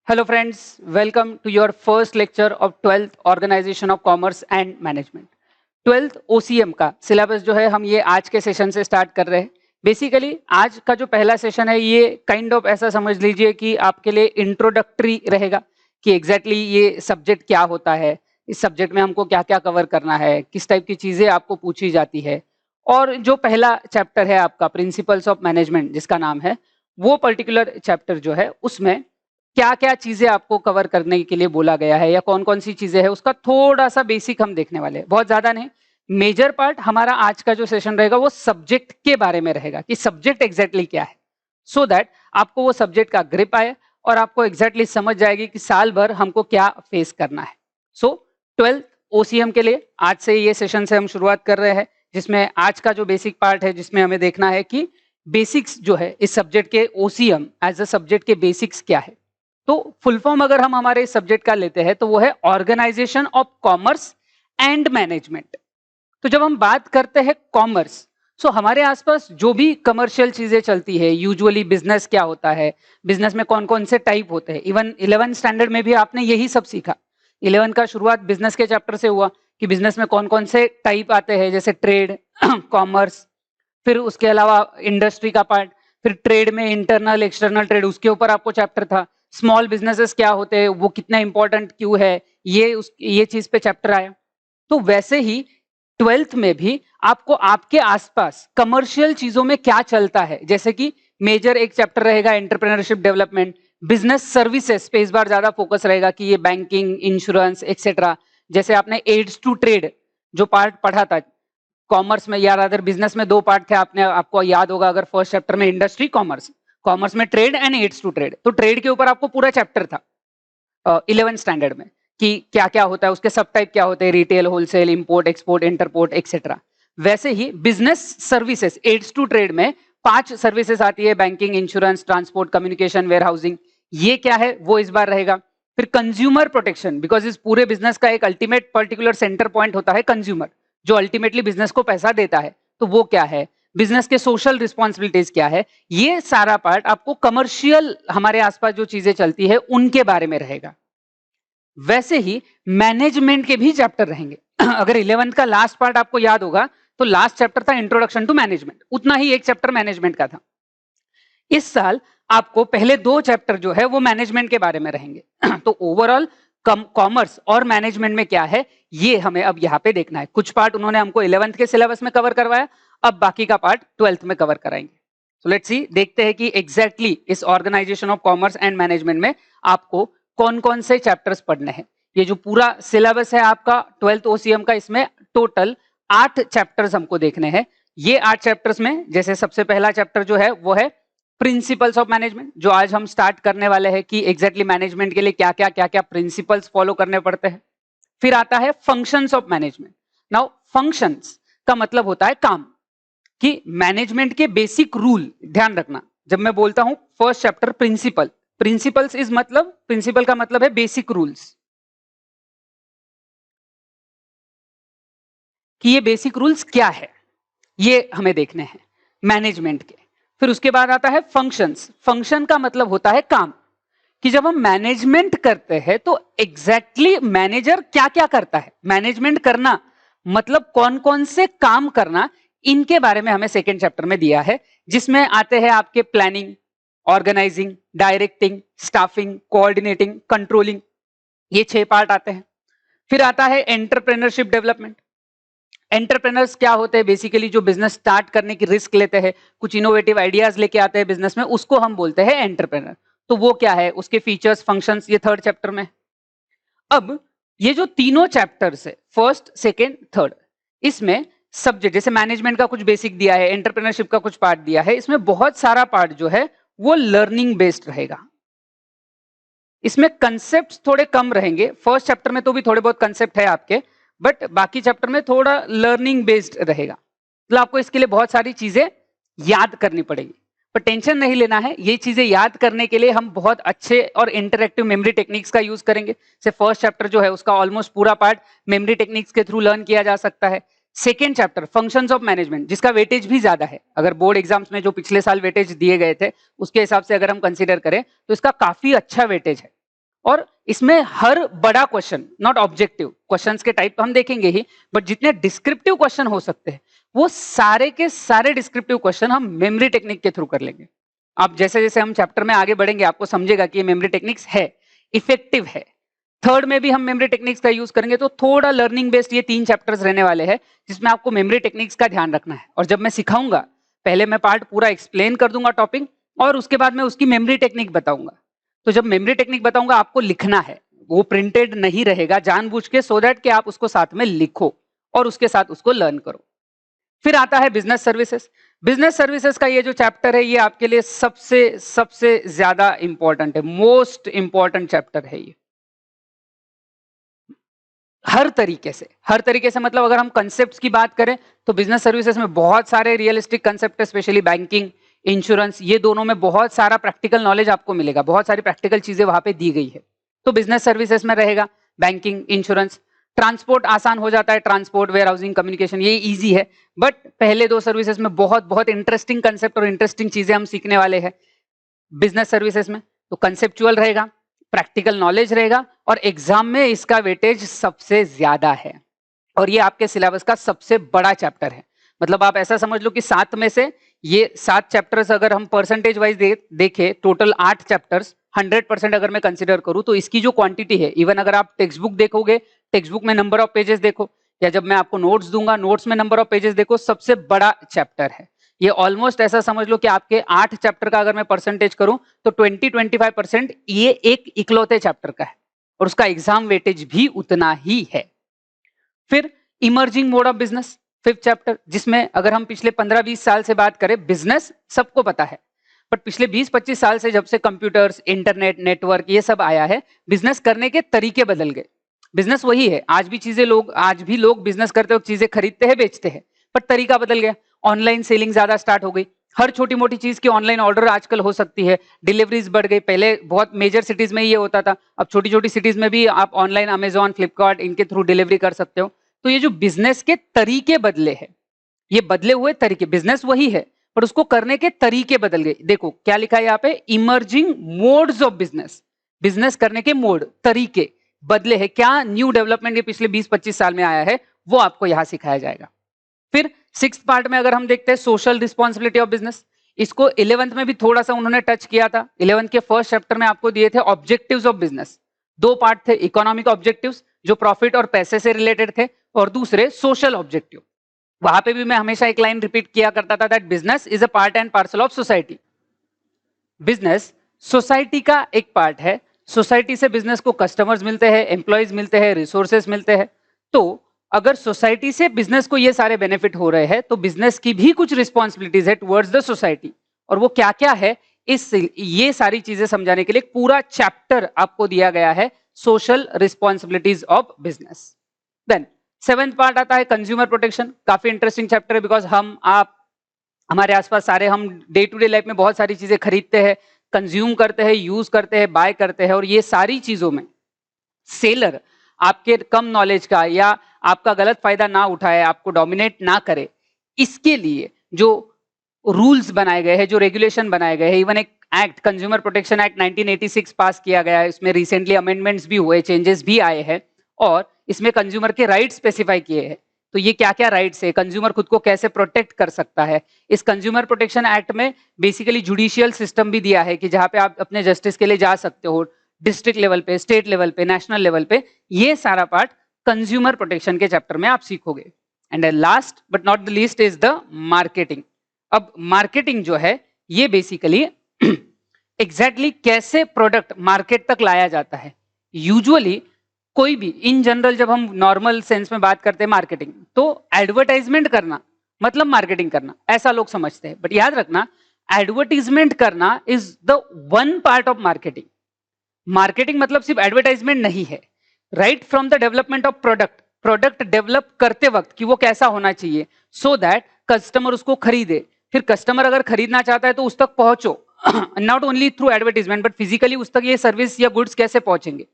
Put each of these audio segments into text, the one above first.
Hello friends, welcome to your first lecture of 12th Organization of Commerce and Management. 12th OCM का syllabus जो है हम ये आज के सेशन से स्टार्ट कर रहे हैं. बेसिकली आज का जो पहला सेशन है ये काइंड ऑफ ऐसा समझ लीजिए कि आपके लिए इंट्रोडक्टरी रहेगा कि एग्जैक्टली ये सब्जेक्ट क्या होता है, इस सब्जेक्ट में हमको क्या क्या कवर करना है, किस टाइप की चीज़ें आपको पूछी जाती है. और जो पहला चैप्टर है आपका प्रिंसिपल्स ऑफ मैनेजमेंट जिसका नाम है, वो पर्टिकुलर चैप्टर जो है उसमें क्या क्या चीजें आपको कवर करने के लिए बोला गया है या कौन कौन सी चीजें है उसका थोड़ा सा बेसिक हम देखने वाले हैं, बहुत ज्यादा नहीं. मेजर पार्ट हमारा आज का जो सेशन रहेगा वो सब्जेक्ट के बारे में रहेगा कि सब्जेक्ट एग्जैक्टली क्या है, सो दैट आपको वो सब्जेक्ट का ग्रिप आए और आपको एग्जैक्टली समझ जाएगी कि साल भर हमको क्या फेस करना है. सो 12th OCM के लिए आज से ये सेशन से हम शुरुआत कर रहे हैं, जिसमें आज का जो बेसिक पार्ट है जिसमें हमें देखना है कि बेसिक्स जो है इस सब्जेक्ट के OCM एज अ सब्जेक्ट के बेसिक्स क्या है. तो फुल फॉर्म अगर हम हमारे इस सब्जेक्ट का लेते हैं तो वो है organisation of commerce and management. तो जब हम बात करते हैं कॉमर्स, सो हमारे आसपास जो भी कमर्शियल चीजें चलती है, यूजुअली बिजनेस क्या होता है, बिजनेस में कौन कौन से टाइप होते हैं. इवन 11th स्टैंडर्ड में भी आपने यही सब सीखा. 11 का शुरुआत बिजनेस के चैप्टर से हुआ कि बिजनेस में कौन कौन से टाइप आते हैं, जैसे ट्रेड, कॉमर्स, फिर उसके अलावा इंडस्ट्री का पार्ट, फिर ट्रेड में इंटरनल एक्सटर्नल ट्रेड, उसके ऊपर आपको चैप्टर था. स्मॉल बिजनेसेस क्या होते हैं, वो कितना इंपॉर्टेंट क्यों है, ये चीज पे चैप्टर आया. तो वैसे ही 12th में भी आपको आपके आसपास कमर्शियल चीजों में क्या चलता है, जैसे कि मेजर एक चैप्टर रहेगा एंटरप्रेन्योरशिप डेवलपमेंट, बिजनेस सर्विसेज पे इस बार ज्यादा फोकस रहेगा कि ये बैंकिंग, इंश्योरेंस एक्सेट्रा. जैसे आपने एड्स टू ट्रेड जो पार्ट पढ़ा था कॉमर्स में, या अदर बिजनेस में दो पार्ट थे, आपको याद होगा अगर फर्स्ट चैप्टर में इंडस्ट्री, कॉमर्स, कॉमर्स में trade and aids to trade. तो ट्रेड के ऊपर आपको पूरा चैप्टर था 11th स्टैंडर्ड में कि क्या क्या होता है, उसके सब टाइप क्या होते हैं, retail, wholesale, import, export, interport etcetera. वैसे ही business services aids to trade में 5 सर्विसेज आती है, banking, insurance, transport, communication, warehousing. ये क्या है वो इस बार रहेगा. फिर कंज्यूमर प्रोटेक्शन, बिकॉज इस पूरे बिजनेस का एक अल्टीमेट पर्टिकुलर सेंटर पॉइंट होता है कंज्यूमर, जो अल्टीमेटली बिजनेस को पैसा देता है. तो वो क्या है, बिजनेस के सोशल रिस्पॉन्सिबिलिटीज क्या है, ये सारा पार्ट आपको कमर्शियल हमारे आसपास जो चीजें चलती है उनके बारे में रहेगा. वैसे ही मैनेजमेंट के भी चैप्टर रहेंगे. अगर 11th का लास्ट पार्ट आपको याद होगा तो लास्ट चैप्टर था इंट्रोडक्शन टू मैनेजमेंट, उतना ही एक चैप्टर मैनेजमेंट का था. इस साल आपको पहले 2 चैप्टर जो है वो मैनेजमेंट के बारे में रहेंगे. तो ओवरऑल कॉमर्स और मैनेजमेंट में क्या है ये हमें अब यहाँ पे देखना है. कुछ पार्ट उन्होंने हमको 11th के सिलेबस में कवर करवाया, अब बाकी का पार्ट 12th में कवर कराएंगे. सो लेट्स सी, देखते हैं कि एग्जैक्टली इस organisation of commerce and management में आपको कौन कौन से चैप्टर्स पढ़ने हैं. ये जो पूरा सिलेबस है आपका 12th OCM का, इसमें टोटल 8 चैप्टर्स हमको देखने हैं. ये 8 चैप्टर्स में जैसे सबसे पहला चैप्टर जो है वो है प्रिंसिपल्स ऑफ मैनेजमेंट, जो आज हम स्टार्ट करने वाले हैं कि एग्जैक्टली मैनेजमेंट के लिए क्या क्या प्रिंसिपल्स फॉलो करने पड़ते हैं. फिर आता है functions of management. Now functions का मतलब होता है काम, कि मैनेजमेंट के बेसिक रूल ध्यान रखना. जब मैं बोलता हूं first chapter principle, principles is मतलब, प्रिंसिपल का मतलब है बेसिक रूल्स, कि ये बेसिक रूल्स क्या है ये हमें देखने हैं मैनेजमेंट के. फिर उसके बाद आता है फंक्शंस. फंक्शन का मतलब होता है काम, कि जब हम मैनेजमेंट करते हैं तो एग्जैक्टली मैनेजर क्या क्या करता है, मैनेजमेंट करना मतलब कौन कौन से काम करना, इनके बारे में हमें सेकेंड चैप्टर में दिया है, जिसमें आते हैं आपके planning, organising, directing, staffing, coordinating, controlling. ये 6 पार्ट आते हैं. फिर आता है एंटरप्रेन्योरशिप डेवलपमेंट. एंटरप्रेनर्स क्या होते हैं, बेसिकली जो बिजनेस स्टार्ट करने की रिस्क लेते हैं, कुछ इनोवेटिव आइडियाज लेके आते हैं बिजनेस में, उसको हम बोलते हैं एंटरप्रेनर. तो वो क्या है, उसके फीचर्स, फंक्शंस, ये 3rd चैप्टर में. अब ये जो तीनों चैप्टर्स है, फर्स्ट, सेकेंड, थर्ड, इसमें सब्जेक्ट जैसे मैनेजमेंट का कुछ बेसिक दिया है, एंटरप्रेन्योरशिप का कुछ पार्ट दिया है, इसमें बहुत सारा पार्ट जो है वो लर्निंग बेस्ड रहेगा. इसमें कंसेप्ट थोड़े कम रहेंगे. फर्स्ट चैप्टर में तो भी थोड़े बहुत कंसेप्ट है आपके, बट बाकी चैप्टर में थोड़ा लर्निंग बेस्ड रहेगा. मतलब आपको इसके लिए बहुत सारी चीजें याद करनी पड़ेगी, पर टेंशन नहीं लेना है. ये चीजें याद करने के लिए हम बहुत अच्छे और इंटरैक्टिव मेमोरी टेक्निक्स का यूज करेंगे. से फर्स्ट चैप्टर जो है उसका ऑलमोस्ट पूरा पार्ट मेमोरी टेक्निक्स के थ्रू लर्न किया जा सकता है. Second chapter functions of management, जिसका वेटेज भी ज्यादा है. अगर बोर्ड एग्जाम्स में जो पिछले साल वेटेज दिए गए थे उसके हिसाब से अगर हम कंसीडर करें तो इसका काफी अच्छा वेटेज है. और इसमें हर बड़ा क्वेश्चन, नॉट ऑब्जेक्टिव क्वेश्चंस के टाइप तो हम देखेंगे ही, बट जितने डिस्क्रिप्टिव क्वेश्चन हो सकते हैं वो सारे के सारे डिस्क्रिप्टिव क्वेश्चन हम मेमोरी टेक्निक के थ्रू कर लेंगे। आप जैसे जैसे हम चैप्टर में आगे बढ़ेंगे आपको समझेगा कि ये मेमोरी टेक्निक्स है, इफेक्टिव है। थर्ड में भी हम मेमोरी टेक्निक्स का यूज करेंगे, तो थोड़ा लर्निंग बेस्ड ये 3 चैप्टर्स रहने वाले हैं जिसमें आपको मेमोरी टेक्निक्स का ध्यान रखना है। और जब मैं सिखाऊंगा पहले मैं पार्ट पूरा एक्सप्लेन कर दूंगा टॉपिक, और उसके बाद मैं उसकी मेमोरी टेक्निक बताऊंगा। तो जब मेमोरी टेक्निक बताऊंगा आपको लिखना है, वो प्रिंटेड नहीं रहेगा जानबूझ के, सो दैट कि आप उसको साथ में लिखो और उसके साथ उसको लर्न करो। फिर आता है बिजनेस सर्विसेज। बिजनेस सर्विसेज का ये जो चैप्टर है ये आपके लिए सबसे सबसे ज्यादा इंपॉर्टेंट है, मोस्ट इंपॉर्टेंट चैप्टर है ये। हर तरीके से मतलब अगर हम कंसेप्ट्स की बात करें तो बिजनेस सर्विसेज में बहुत सारे रियलिस्टिक कंसेप्ट है, स्पेशली बैंकिंग, इंश्योरेंस, ये दोनों में बहुत सारा प्रैक्टिकल नॉलेज आपको मिलेगा, बहुत सारी प्रैक्टिकल चीजें वहां पे दी गई है। तो बिजनेस सर्विसेज में रहेगा बैंकिंग, इंश्योरेंस, ट्रांसपोर्ट आसान हो जाता है, ट्रांसपोर्ट, वेयर हाउसिंग, कम्युनिकेशन, ये इजी है। बट पहले 2 सर्विसेज में बहुत बहुत इंटरेस्टिंग कंसेप्ट और इंटरेस्टिंग चीजें हम सीखने वाले हैं बिजनेस सर्विसेज में। तो कंसेप्चुअल रहेगा, प्रैक्टिकल नॉलेज रहेगा, और एग्जाम में इसका वेटेज सबसे ज्यादा है। और ये आपके सिलेबस का सबसे बड़ा चैप्टर है। मतलब आप ऐसा समझ लो कि 7 में से ये 7 चैप्टर्स अगर हम परसेंटेज वाइज देखें, टोटल 8 चैप्टर्स 100% अगर मैं कंसिडर करूं, तो इसकी जो क्वांटिटी है, इवन अगर आप टेक्स्ट बुक देखोगे, टेक्स्ट बुक में नंबर ऑफ पेजेस देखो, या जब मैं आपको नोट्स दूंगा नोट्स में नंबर ऑफ पेजेस देखो, सबसे बड़ा चैप्टर है ये। ऑलमोस्ट ऐसा समझ लो कि आपके 8 चैप्टर का अगर मैं परसेंटेज करूं तो 20-25% ये एक इकलौते चैप्टर का है, और उसका एग्जाम वेटेज भी उतना ही है। फिर emerging mode of business, 5th chapter, जिसमें अगर हम पिछले 15-20 साल से बात करें, बिजनेस सबको पता है, बट पिछले 20-25 साल से जब से कंप्यूटर्स, इंटरनेट, नेटवर्क ये सब आया है, बिजनेस करने के तरीके बदल गए। बिजनेस वही है, आज भी लोग बिजनेस करते वक्त चीजें खरीदते हैं, बेचते हैं, पर तरीका बदल गया। ऑनलाइन सेलिंग ज्यादा स्टार्ट हो गई, हर छोटी मोटी चीज की ऑनलाइन ऑर्डर आजकल हो सकती है, डिलीवरीज बढ़ गई। पहले बहुत मेजर सिटीज में ये होता था, अब छोटी छोटी सिटीज में भी आप ऑनलाइन अमेजॉन, फ्लिपकार्ट, इनके थ्रू डिलीवरी कर सकते हो। तो ये जो बिजनेस के तरीके बदले हैं, ये बदले हुए तरीके, बिजनेस वही है पर उसको करने के तरीके बदल गए। देखो क्या लिखा है यहाँ पे, emerging modes of business, business करने के मोड, तरीके बदले हैं। क्या न्यू डेवलपमेंट ये पिछले 20-25 साल में आया है, वो आपको यहां सिखाया जाएगा। फिर 6th पार्ट में अगर हम देखते हैं सोशल रिस्पॉन्सिबिलिटी ऑफ बिजनेस, इसको 11th में भी थोड़ा सा उन्होंने टच किया था। 11th के फर्स्ट चैप्टर में आपको दिए थे ऑब्जेक्टिव्स ऑफ बिजनेस, 2 पार्ट थे, इकोनॉमिक ऑब्जेक्टिव्स जो प्रॉफिट और पैसे से रिलेटेड थे, और दूसरे सोशल ऑब्जेक्टिव। वहां पे भी मैं हमेशा एक लाइन रिपीट किया करता था, that business is a part and parcel of society. Business society का एक पार्ट है, सोसाइटी से बिजनेस को कस्टमर्स मिलते हैं, एम्प्लॉयज मिलते हैं, रिसोर्सेज मिलते हैं। तो अगर सोसाइटी से बिजनेस को ये सारे बेनिफिट हो रहे हैं, तो बिजनेस की भी कुछ रिस्पॉन्सिबिलिटीज है टुवर्ड्स द सोसाइटी, और वो क्या क्या है, ये सारी चीजें समझाने के लिए पूरा चैप्टर आपको दिया गया है, social responsibilities of business. Then 7th part आता है कंज्यूमर प्रोटेक्शन, काफी इंटरेस्टिंग चैप्टर है, बिकॉज आप हमारे आसपास सारे हम डे टू डे लाइफ में बहुत सारी चीजें खरीदते हैं, कंज्यूम करते हैं, यूज करते हैं, बाय करते हैं, और ये सारी चीजों में सेलर आपके कम नॉलेज का या आपका गलत फायदा ना उठाए, आपको डोमिनेट ना करे, इसके लिए जो रूल्स बनाए गए हैं, जो रेगुलेशन बनाए गए हैं, इवन एक एक्ट, कंज्यूमर प्रोटेक्शन एक्ट 1986 पास किया गया है, इसमें रिसेंटली अमेंडमेंट्स भी हुए, चेंजेस भी आए हैं, और इसमें कंज्यूमर के राइट स्पेसिफाई किए हैं। तो ये क्या क्या राइट्स है, कंज्यूमर खुद को कैसे प्रोटेक्ट कर सकता है। इस कंज्यूमर प्रोटेक्शन एक्ट में बेसिकली जुडिशियल सिस्टम भी दिया है कि जहां पे आप अपने जस्टिस के लिए जा सकते हो, डिस्ट्रिक्ट लेवल पे, स्टेट लेवल पे, नेशनल लेवल पे, ये सारा पार्ट कंज्यूमर प्रोटेक्शन के चैप्टर में आप सीखोगे। And last but not the least is the marketing. अब मार्केटिंग जो है ये बेसिकली एग्जैक्टली कैसे प्रोडक्ट मार्केट तक लाया जाता है। यूजुअली कोई भी इन जनरल जब हम नॉर्मल सेंस में बात करते हैं मार्केटिंग, तो एडवर्टाइजमेंट करना मतलब मार्केटिंग करना, ऐसा लोग समझते हैं। बट याद रखना, एडवर्टाइजमेंट करना is the one part of marketing. Marketing मतलब सिर्फ एडवर्टाइजमेंट नहीं है। Right from the development of product develop करते वक्त कि वो कैसा होना चाहिए, सो दैट कस्टमर उसको खरीदे। फिर कस्टमर अगर खरीदना चाहता है तो उस तक पहुंचो, not only through advertisement but physically उस तक ये सर्विस या गुड्स कैसे पहुंचेंगे।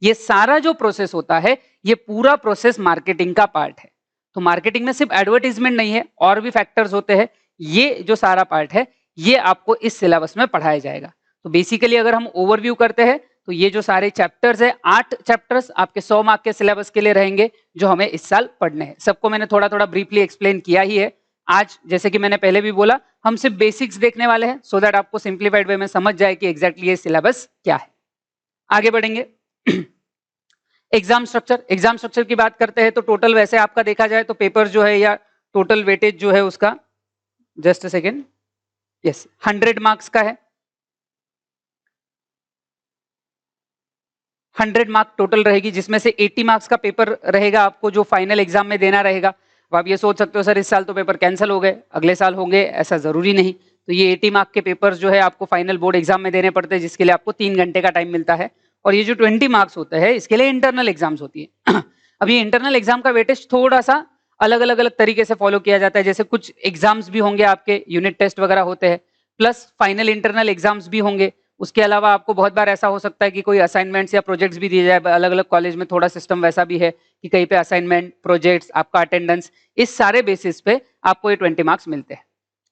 ये सारा जो प्रोसेस होता है, ये पूरा प्रोसेस मार्केटिंग का पार्ट है। तो मार्केटिंग में सिर्फ एडवर्टाइजमेंट नहीं है, और भी फैक्टर्स होते हैं। ये जो सारा पार्ट है ये आपको इस सिलेबस में पढ़ाया जाएगा। तो बेसिकली अगर हम ओवरव्यू करते हैं, तो ये जो सारे चैप्टर्स है 8 चैप्टर्स आपके 100 मार्क के सिलेबस के लिए रहेंगे जो हमें इस साल पढ़ने हैं। सबको मैंने थोड़ा थोड़ा ब्रीफली एक्सप्लेन किया ही है। आज जैसे कि मैंने पहले भी बोला हम सिर्फ बेसिक्स देखने वाले हैं सो दैट आपको सिंप्लीफाइड वे में समझ जाए कि एग्जैक्टली ये सिलेबस क्या है। आगे बढ़ेंगे। एग्जाम स्ट्रक्चर की बात करते हैं तो टोटल वैसे आपका देखा जाए तो पेपर जो है या टोटल वेटेज जो है उसका just a second, yes 100 marks का है। 100 मार्क टोटल रहेगी जिसमें से 80 मार्क्स का पेपर रहेगा आपको जो फाइनल एग्जाम में देना रहेगा। अब आप ये सोच सकते हो सर इस साल तो पेपर कैंसिल हो गए अगले साल होंगे, ऐसा जरूरी नहीं। तो ये 80 मार्क के पेपर जो है आपको फाइनल बोर्ड एग्जाम में देने पड़ते हैं जिसके लिए आपको 3 घंटे का टाइम मिलता है। और ये जो 20 मार्क्स होते हैं इसके लिए इंटरनल एग्जाम्स होती है। अब ये इंटरनल एग्जाम का वेटेज थोड़ा सा अलग अलग तरीके से फॉलो किया जाता है। जैसे कुछ एग्जाम्स भी होंगे आपके, यूनिट टेस्ट वगैरह होते हैं, प्लस फाइनल इंटरनल एग्जाम्स भी होंगे। उसके अलावा आपको बहुत बार ऐसा हो सकता है कि कोई असाइनमेंट्स या प्रोजेक्ट्स भी दिए जाए। अलग अलग कॉलेज में थोड़ा सिस्टम वैसा भी है कि कहीं पे असाइनमेंट, प्रोजेक्ट्स, आपका अटेंडेंस, इस सारे बेसिस पे आपको ये 20 मार्क्स मिलते हैं।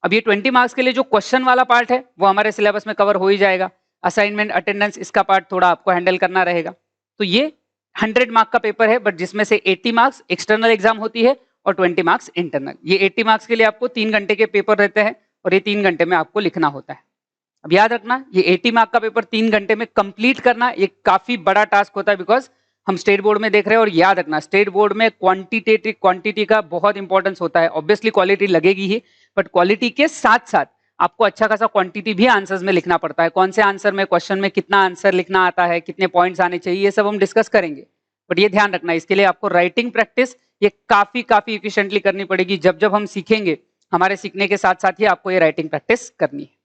अब ये 20 मार्क्स के लिए जो क्वेश्चन वाला पार्ट है वो हमारे सिलेबस में कवर हो ही जाएगा। असाइनमेंट, अटेंडेंस, इसका पार्ट थोड़ा आपको हैंडल करना रहेगा। तो ये 100 मार्क का पेपर है बट जिसमें से 80 मार्क्स एक्सटर्नल एग्जाम होती है और 20 मार्क्स इंटरनल। ये 80 मार्क्स के लिए आपको 3 घंटे के पेपर रहते हैं और ये 3 घंटे में आपको लिखना होता है। अब याद रखना ये 80 मार्क का पेपर 3 घंटे में कंप्लीट करना ये काफी बड़ा टास्क होता है बिकॉज हम स्टेट बोर्ड में देख रहे हैं। और याद रखना स्टेट बोर्ड में क्वांटिटी का बहुत इंपॉर्टेंस होता है। ऑब्वियसली क्वालिटी लगेगी ही बट क्वालिटी के साथ साथ आपको अच्छा खासा क्वांटिटी भी आंसर्स में लिखना पड़ता है। कौन से आंसर में, क्वेश्चन में कितना आंसर लिखना आता है, कितने पॉइंट्स आने चाहिए, ये सब हम डिस्कस करेंगे। बट ये ध्यान रखना इसके लिए आपको राइटिंग प्रैक्टिस ये काफी इफिशिएंटली करनी पड़ेगी। जब जब हम सीखेंगे हमारे सीखने के साथ साथ ही आपको ये राइटिंग प्रैक्टिस करनी है।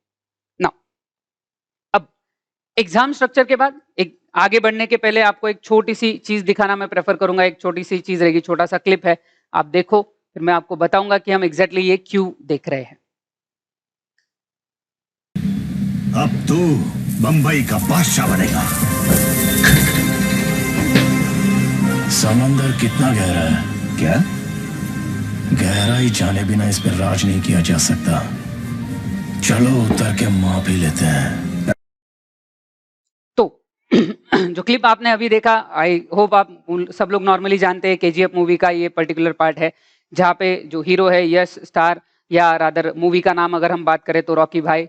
एग्जाम स्ट्रक्चर के बाद एक आगे बढ़ने के पहले आपको एक छोटी सी चीज दिखाना मैं प्रेफर करूंगा। एक छोटी सी चीज रहेगी, छोटा सा क्लिप है, आप देखो फिर मैं आपको बताऊंगा कि हम एग्जैक्टली ये क्यों देख रहे हैं। अब तू बंबई का बादशाह बनेगा। समंदर कितना गहरा है? क्या गहराई जाने बिना इस पर राज नहीं किया जा सकता। चलो उतर के माप ही लेते हैं। तो जो क्लिप आपने अभी देखा आई होप आप सब लोग नॉर्मली जानते हैं केजीएफ मूवी का ये पर्टिकुलर पार्ट है जहाँ पे जो हीरो है यश स्टार या रादर मूवी का नाम अगर हम बात करें तो रॉकी भाई,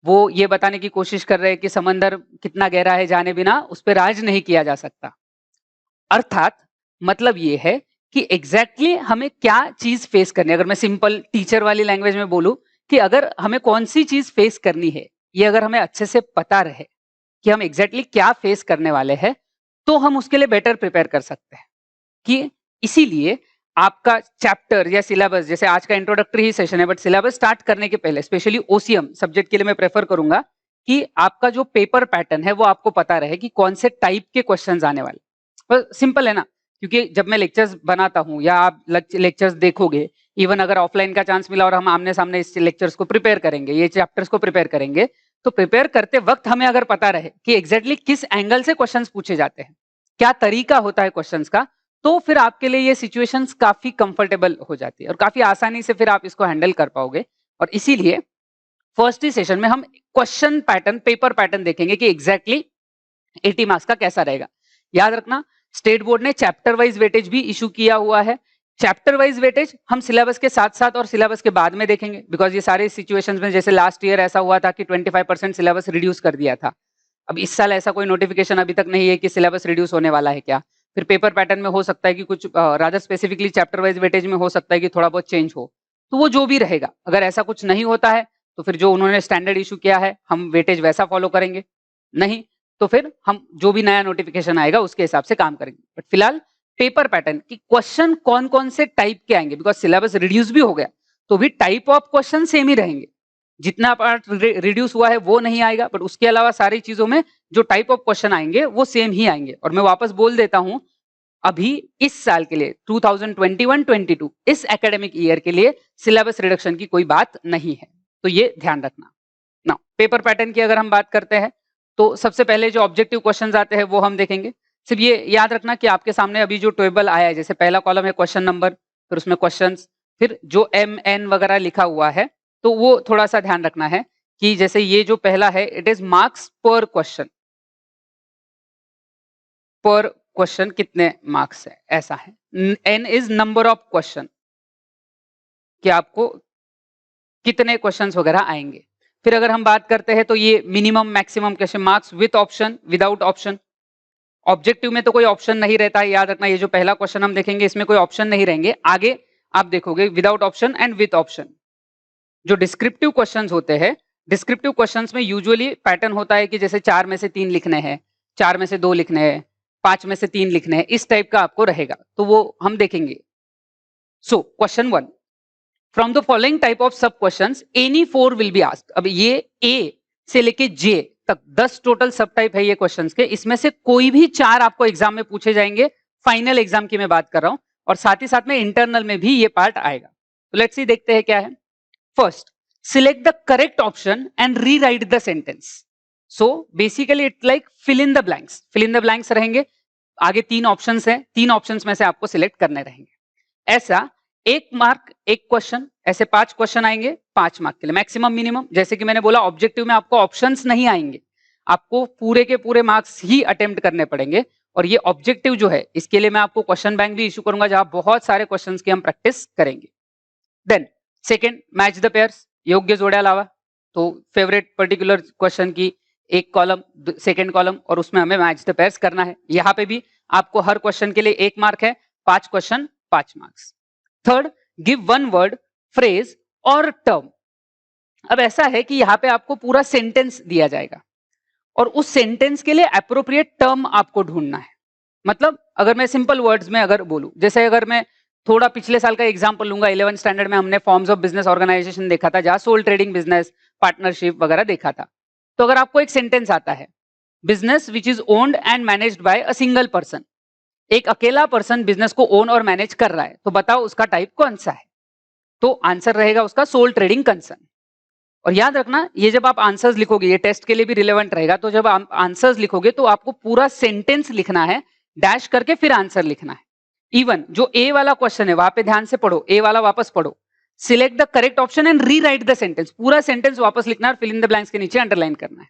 वो ये बताने की कोशिश कर रहे हैं कि समंदर कितना गहरा है जाने बिना उस पर राज नहीं किया जा सकता। अर्थात मतलब ये है कि एग्जैक्टली हमें क्या चीज फेस करनी है। अगर मैं सिंपल टीचर वाली लैंग्वेज में बोलूं कि अगर हमें कौन सी चीज फेस करनी है ये अगर हमें अच्छे से पता रहे कि हम एग्जैक्टली क्या फेस करने वाले हैं तो हम उसके लिए बेटर प्रिपेयर कर सकते हैं। कि इसीलिए आपका चैप्टर या सिलेबस, जैसे आज का इंट्रोडक्टरी ही सेशन है बट सिलेबस स्टार्ट करने के पहले स्पेशली ओसीएम सब्जेक्ट के लिए मैं प्रेफर करूंगा कि आपका जो पेपर पैटर्न है वो आपको पता रहे कि कौन से टाइप के क्वेश्चंस आने वाले। पर सिंपल है ना, क्योंकि जब मैं लेक्चर्स बनाता हूं या आप लेक्चर्स देखोगे, इवन अगर ऑफलाइन का चांस मिला और हम आमने सामने इस लेक्चर्स को प्रिपेयर करेंगे, ये चैप्टर्स को प्रिपेयर करेंगे, तो प्रिपेयर करते वक्त हमें अगर पता रहे कि एग्जैक्टली किस एंगल से क्वेश्चंस पूछे जाते हैं, क्या तरीका होता है क्वेश्चंस का, तो फिर आपके लिए ये सिचुएशंस काफी कंफर्टेबल हो जाती है और काफी आसानी से फिर आप इसको हैंडल कर पाओगे। और इसीलिए फर्स्ट ही सेशन में हम क्वेश्चन पैटर्न, पेपर पैटर्न देखेंगे कि एग्जैक्टली 80 मार्क्स का कैसा रहेगा। याद रखना स्टेट बोर्ड ने चैप्टर वाइज वेटेज भी इशू किया हुआ है। चैप्टर वाइज वेटेज हम सिलेबस के साथ साथ और सिलेबस के बाद में देखेंगे बिकॉज ये सारे सिचुएशंस में जैसे लास्ट ईयर ऐसा हुआ था कि 25% सिलेबस रिड्यूस कर दिया था। अब इस साल ऐसा कोई नोटिफिकेशन अभी तक नहीं है कि सिलेबस रिड्यूस होने वाला है क्या। फिर पेपर पैटर्न में हो सकता है कि कुछ rather specifically chapter wise weightage में हो सकता है कि थोड़ा बहुत चेंज हो, तो वो जो भी रहेगा। अगर ऐसा कुछ नहीं होता है तो फिर जो उन्होंने स्टैंडर्ड इशू किया है हम वेटेज वैसा फॉलो करेंगे, नहीं तो फिर हम जो भी नया नोटिफिकेशन आएगा उसके हिसाब से काम करेंगे। बट फिलहाल पेपर पैटर्न की क्वेश्चन कौन कौन से टाइप के आएंगे, बिकॉज सिलेबस रिड्यूस भी हो गया तो भी टाइप ऑफ क्वेश्चन सेम ही रहेंगे। जितना पार्ट रिड्यूस हुआ है वो नहीं आएगा बट उसके अलावा सारी चीजों में जो टाइप ऑफ क्वेश्चन आएंगे वो सेम ही आएंगे। और मैं वापस बोल देता हूं अभी इस साल के लिए 2021-22 इस एकेडमिक ईयर के लिए सिलेबस रिडक्शन की कोई बात नहीं है, तो ये ध्यान रखना ना। पेपर पैटर्न की अगर हम बात करते हैं तो सबसे पहले जो ऑब्जेक्टिव क्वेश्चंस आते हैं वो हम देखेंगे। सिर्फ ये याद रखना कि आपके सामने अभी जो टेबल आया है, जैसे पहला कॉलम है क्वेश्चन नंबर, फिर उसमें क्वेश्चंस, फिर जो MN वगैरह लिखा हुआ है तो वो थोड़ा सा ध्यान रखना है कि जैसे ये जो पहला है इट इज मार्क्स पर क्वेश्चन। पर क्वेश्चन कितने मार्क्स है, ऐसा है। n is number of question, कि आपको कितने क्वेश्चंस वगैरह आएंगे। फिर अगर हम बात करते हैं तो ये minimum maximum question marks with option, without option. Objective में तो कोई ऑप्शन नहीं रहता है, याद रखना। ये जो पहला क्वेश्चन हम देखेंगे इसमें कोई ऑप्शन नहीं रहेंगे, आगे आप देखोगे without option and with option. जो डिस्क्रिप्टिव क्वेश्चंस होते हैं, डिस्क्रिप्टिव क्वेश्चंस में यूजुअली पैटर्न होता है कि जैसे 4 में से 3 लिखने हैं, 4 में से 2 लिखने हैं, 5 में से 3 लिखने हैं, इस टाइप का आपको रहेगा, तो वो हम देखेंगे। So question 1, from the following type of sub questions any 4 will be asked. अब ये ए से लेके जे तक 10 टोटल सब टाइप है ये क्वेश्चंस के, इसमें से कोई भी 4 आपको एग्जाम में पूछे जाएंगे। फाइनल एग्जाम की मैं बात कर रहा हूं, और साथ ही साथ में इंटरनल में भी ये पार्ट आएगा। तो लेट्स सी, देखते हैं क्या है। First, select the correct option and rewrite the sentence. So basically it like fill in the blanks. Fill in the blanks रहेंगे, आगे 3 ऑप्शंस हैं, 3 ऑप्शंस में से आपको सिलेक्ट करने रहेंगे। ऐसा 1 मार्क 1 क्वेश्चन, ऐसे 5 क्वेश्चन आएंगे 5 मार्क के लिए, मैक्सिमम मिनिमम। जैसे कि मैंने बोला, ऑब्जेक्टिव में आपको ऑप्शंस नहीं आएंगे, आपको पूरे के पूरे मार्क्स ही अटेम्प्ट करने पड़ेंगे। और ये ऑब्जेक्टिव जो है, इसके लिए मैं आपको क्वेश्चन बैंक भी इशू करूंगा, जहां बहुत सारे क्वेश्चंस की हम प्रैक्टिस करेंगे। Then second, match the pairs, योग्य जोड्या लावा। तो फेवरेट पर्टिकुलर क्वेश्चन की एक कॉलम, सेकंड कॉलम, और उसमें हमें मैच द पेयर्स करना है। यहां पे भी आपको हर क्वेश्चन के लिए 1 मार्क है, 5 question 5 marks. Third, give 1 word, phrase और टर्म। अब ऐसा है कि यहां पे आपको पूरा सेंटेंस दिया जाएगा, और उस सेंटेंस के लिए एप्रोप्रिएट टर्म आपको ढूंढना है। मतलब अगर मैं सिंपल वर्ड्स में अगर बोलूं, जैसे अगर मैं थोड़ा पिछले साल का एग्जांपल लूंगा, 11th स्टैंडर्ड में हमने फॉर्म्स ऑफ बिजनेस ऑर्गेनाइजेशन देखा था, जहां सोल ट्रेडिंग बिजनेस, पार्टनरशिप वगैरह देखा था। तो अगर आपको एक सेंटेंस आता है, business which is owned and managed by a single person, एक अकेला पर्सन बिजनेस को ओन और मैनेज कर रहा है, तो बताओ उसका टाइप कौन सा है। तो आंसर रहेगा उसका सोल ट्रेडिंग कंसर्न। और याद रखना, ये जब आप आंसर्स लिखोगे, ये टेस्ट के लिए भी रिलेवेंट रहेगा, तो जब आप आंसर्स लिखोगे तो आपको पूरा सेंटेंस लिखना है, डैश करके फिर आंसर लिखना है। इवन जो ए वाला क्वेश्चन है, वहां पे ध्यान से पढ़ो, ए वाला वापस पढ़ो, select the correct option and rewrite the sentence. पूरा सेंटेंस वापस लिखना है, फिल इन द ब्लैंक्स के नीचे अंडरलाइन करना है।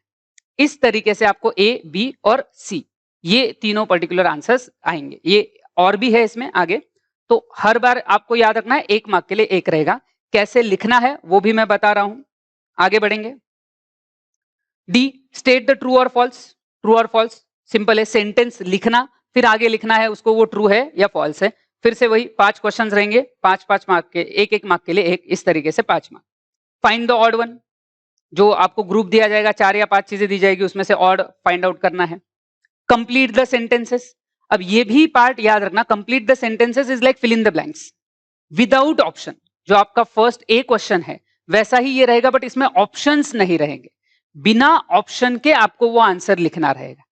इस तरीके से आपको ए, बी और सी, ये तीनों पर्टिकुलर आंसर्स आएंगे। ये और भी है इसमें आगे, तो हर बार आपको याद रखना है 1 मार्क के लिए 1 रहेगा। कैसे लिखना है वो भी मैं बता रहा हूं, आगे बढ़ेंगे। डी, स्टेट द ट्रू और फॉल्स। ट्रू और फॉल्स सिंपल है, सेंटेंस लिखना, फिर आगे लिखना है उसको, वो ट्रू है या फॉल्स है। फिर से वही 5 क्वेश्चंस रहेंगे, 5-5 मार्क के, 1-1 मार्क के लिए 1, इस तरीके से 5 mark. Find the odd one, जो आपको ग्रुप दिया जाएगा, 4 या 5 चीजें दी जाएगी, उसमें से ऑड फाइंड आउट करना है। कंप्लीट द सेंटेंसेस, अब ये भी पार्ट याद रखना, complete the sentences is like fill in the blanks without option. जो आपका फर्स्ट ए क्वेश्चन है वैसा ही ये रहेगा, बट इसमें ऑप्शंस नहीं रहेंगे, बिना ऑप्शन के आपको वो आंसर लिखना रहेगा।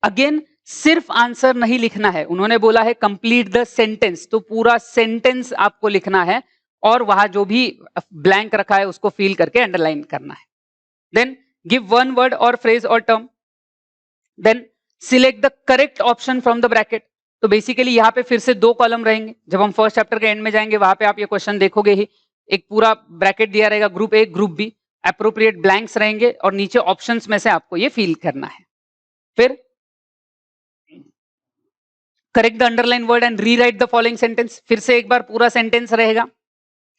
अगेन सिर्फ आंसर नहीं लिखना है, उन्होंने बोला है कंप्लीट द सेंटेंस, तो पूरा सेंटेंस आपको लिखना है, और वहां जो भी ब्लैंक रखा है उसको फिल करके अंडरलाइन करना है। देन गिव 1 वर्ड और फ्रेज और term. Then select the correct option from the bracket. तो बेसिकली यहाँ पे फिर से 2 कॉलम रहेंगे, जब हम फर्स्ट चैप्टर के एंड में जाएंगे वहां पे आप ये क्वेश्चन देखोगे ही, एक पूरा ब्रैकेट दिया रहेगा, group A group B, appropriate blanks रहेंगे, और नीचे ऑप्शंस में से आपको ये फिल करना है। फिर correct the underline word and rewrite the following sentence. फिर से एक बार पूरा सेंटेंस रहेगा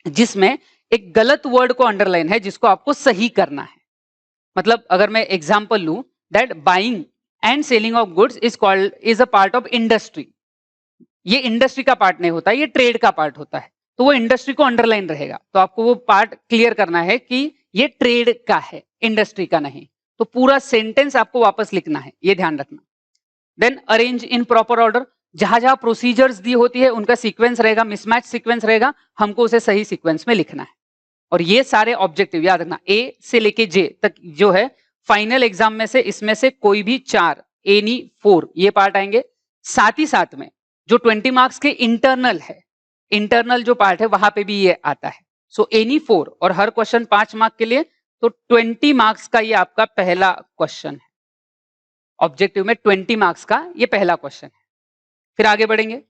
जिसमें एक गलत वर्ड को अंडरलाइन है, जिसको आपको सही करना है। मतलब अगर मैं एग्जांपल लूं, that buying and selling of goods is a part of industry. ये इंडस्ट्री का पार्ट नहीं होता, ये ट्रेड का पार्ट होता है, तो वो इंडस्ट्री को अंडरलाइन रहेगा। तो आपको वो पार्ट क्लियर करना है कि ये ट्रेड का है, इंडस्ट्री का नहीं। तो पूरा सेंटेंस आपको वापस लिखना है, ये ध्यान रखना। Then arrange in proper order, जहां जहां प्रोसीजर्स दी होती है उनका सीक्वेंस रहेगा, मिसमैच सीक्वेंस रहेगा, हमको उसे सही सीक्वेंस में लिखना है। और ये सारे ऑब्जेक्टिव याद रखना, ए से लेके जे तक जो है फाइनल एग्जाम में से, इसमें से कोई भी 4, एनी 4 ये पार्ट आएंगे। साथ ही साथ में जो 20 मार्क्स के इंटरनल है, इंटरनल जो पार्ट है वहां पे भी ये आता है। सो एनी 4, और हर क्वेश्चन 5 मार्क के लिए, तो 20 मार्क्स का ये आपका पहला क्वेश्चन है। ऑब्जेक्टिव में 20 मार्क्स का ये पहला क्वेश्चन है। फिर आगे बढ़ेंगे,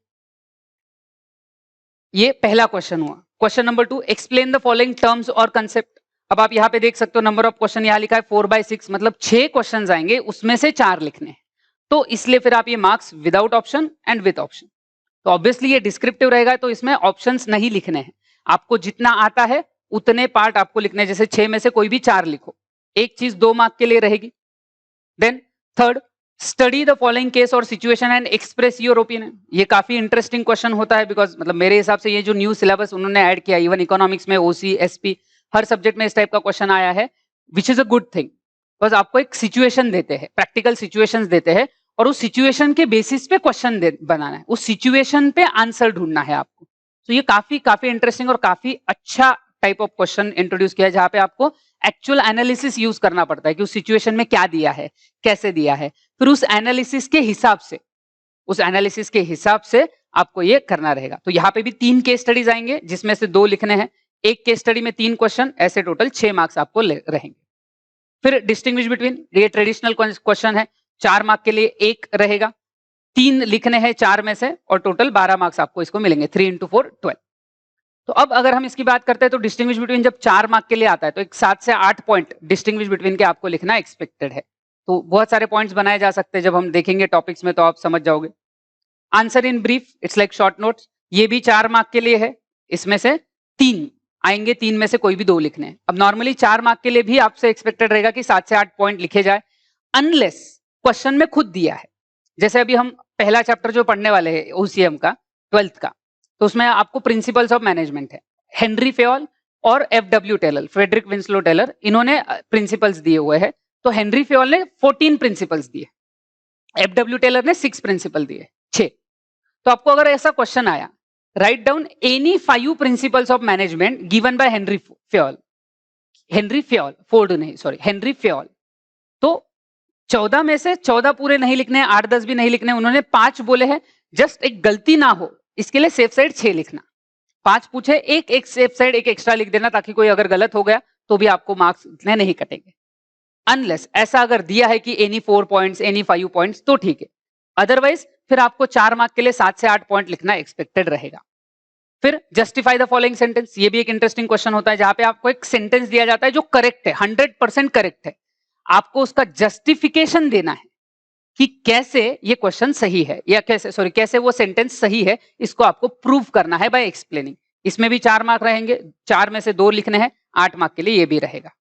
ये पहला क्वेश्चन हुआ। Question number 2, explain the following terms और कंसेप्ट। अब आप यहां पे देख सकते हो नंबर ऑफ क्वेश्चन यहां लिखा है 4/6, मतलब 6 क्वेश्चन आएंगे, उसमें से 4 लिखने हैं। तो इसलिए फिर आप ये marks without option and with option. तो ऑब्वियसली ये डिस्क्रिप्टिव रहेगा, तो इसमें ऑप्शंस नहीं लिखने हैं। आपको जितना आता है उतने पार्ट आपको लिखने हैं, जैसे 6 में से कोई भी 4 लिखो। एक चीज 2 मार्क के लिए रहेगी। Then third, study the following case और situation and express your opinion. ये काफी इंटरेस्टिंग क्वेश्चन होता है, बिकॉज मतलब मेरे हिसाब से ये जो न्यू सिलेबस उन्होंने ऐड किया, इवन इकोनॉमिक्स में ओसी एसपी हर सब्जेक्ट में इस टाइप का क्वेश्चन आया है, which is a good thing. Because आपको एक सिचुएशन देते हैं, प्रैक्टिकल सिचुएशंस देते हैं, और उस सिचुएशन के बेसिस पे क्वेश्चन बनाना है, उस सिचुएशन पे आंसर ढूंढना है आपको। तो ये काफी काफी इंटरेस्टिंग और काफी अच्छा टाइप ऑफ क्वेश्चन इंट्रोड्यूस किया है, जहां पे आपको एक्चुअल एनालिसिस यूज करना पड़ता है कि उस सिचुएशन में क्या दिया है, कैसे दिया है, फिर उस एनालिसिस के हिसाब से आपको ये करना रहेगा। तो यहाँ पे भी 3 केस स्टडीज आएंगे, जिसमें से 2 लिखने हैं। एक केस स्टडी में 3 क्वेश्चन, ऐसे टोटल 6 मार्क्स आपको रहेंगे। फिर डिस्टिंग्विश बिटवीन, ये ट्रेडिशनल क्वेश्चन है, 4 मार्क के लिए 1 रहेगा, 3 लिखने हैं 4 में से, और टोटल 12 मार्क्स आपको इसको मिलेंगे। 3 × 4 12। तो अब अगर हम इसकी बात करते हैं, तो डिस्टिंग्विश बिटवीन जब 4 मार्क के लिए आता है, तो एक 7 से 8 पॉइंट डिस्टिंग्विश बिटवीन के आपको लिखना एक्सपेक्टेड है। तो बहुत सारे पॉइंट्स बनाए जा सकते हैं, जब हम देखेंगे टॉपिक्स में तो आप समझ जाओगे। Answer in brief, it's like short notes, ये भी 4 मार्क के लिए है, इसमें से 3 आएंगे, 3 में से कोई भी 2 लिखने हैं। अब नॉर्मली 4 मार्क के लिए भी आपसे एक्सपेक्टेड रहेगा कि 7 से 8 पॉइंट लिखे जाए, अनलेस क्वेश्चन में खुद दिया है। जैसे अभी हम पहला चैप्टर जो पढ़ने वाले हैं ओसीएम का 12th का, तो उसमें आपको प्रिंसिपल्स ऑफ मैनेजमेंट है, हेनरी फेयोल और FW Taylor, Frederick Winslow Taylor, इन्होंने प्रिंसिपल्स दिए हुए हैं। तो हेनरी फेयोल ने 14 प्रिंसिपल्स दिए, एफडब्ल्यू टेलर ने 6 प्रिंसिपल दिए, 6। तो आपको अगर ऐसा क्वेश्चन आया, write down any 5 principles of management given by Henry Fayol, Ford नहीं, सॉरी, हेनरी फेयोल, तो 14 में से 14 पूरे नहीं लिखने, 8-10 भी नहीं लिखने, उन्होंने 5 बोले हैं। जस्ट एक गलती ना हो इसके लिए सेफ साइड 6 लिखना। 5 पूछे, एक सेफ साइड एक एक्स्ट्रा लिख देना, ताकि कोई अगर गलत हो गया तो भी आपको मार्क्स इतने नहीं कटेंगे। अनलेस ऐसा अगर दिया है कि एनी 4 पॉइंट्स, एनी 5 पॉइंट्स, तो ठीक है। अदरवाइज फिर आपको 4 मार्क के लिए 7 से 8 पॉइंट लिखना एक्सपेक्टेड रहेगा। फिर जस्टिफाई द फॉलोइंग सेंटेंस, ये भी एक इंटरेस्टिंग क्वेश्चन होता है, जहां पे आपको एक सेंटेंस दिया जाता है जो करेक्ट है, 100% करेक्ट है। आपको उसका जस्टिफिकेशन देना है कि कैसे ये क्वेश्चन सही है, या कैसे वो सेंटेंस सही है, इसको आपको प्रूव करना है बाय एक्सप्लेनिंग। इसमें भी 4 मार्क रहेंगे, 4 में से 2 लिखने हैं, 8 मार्क के लिए ये भी रहेगा।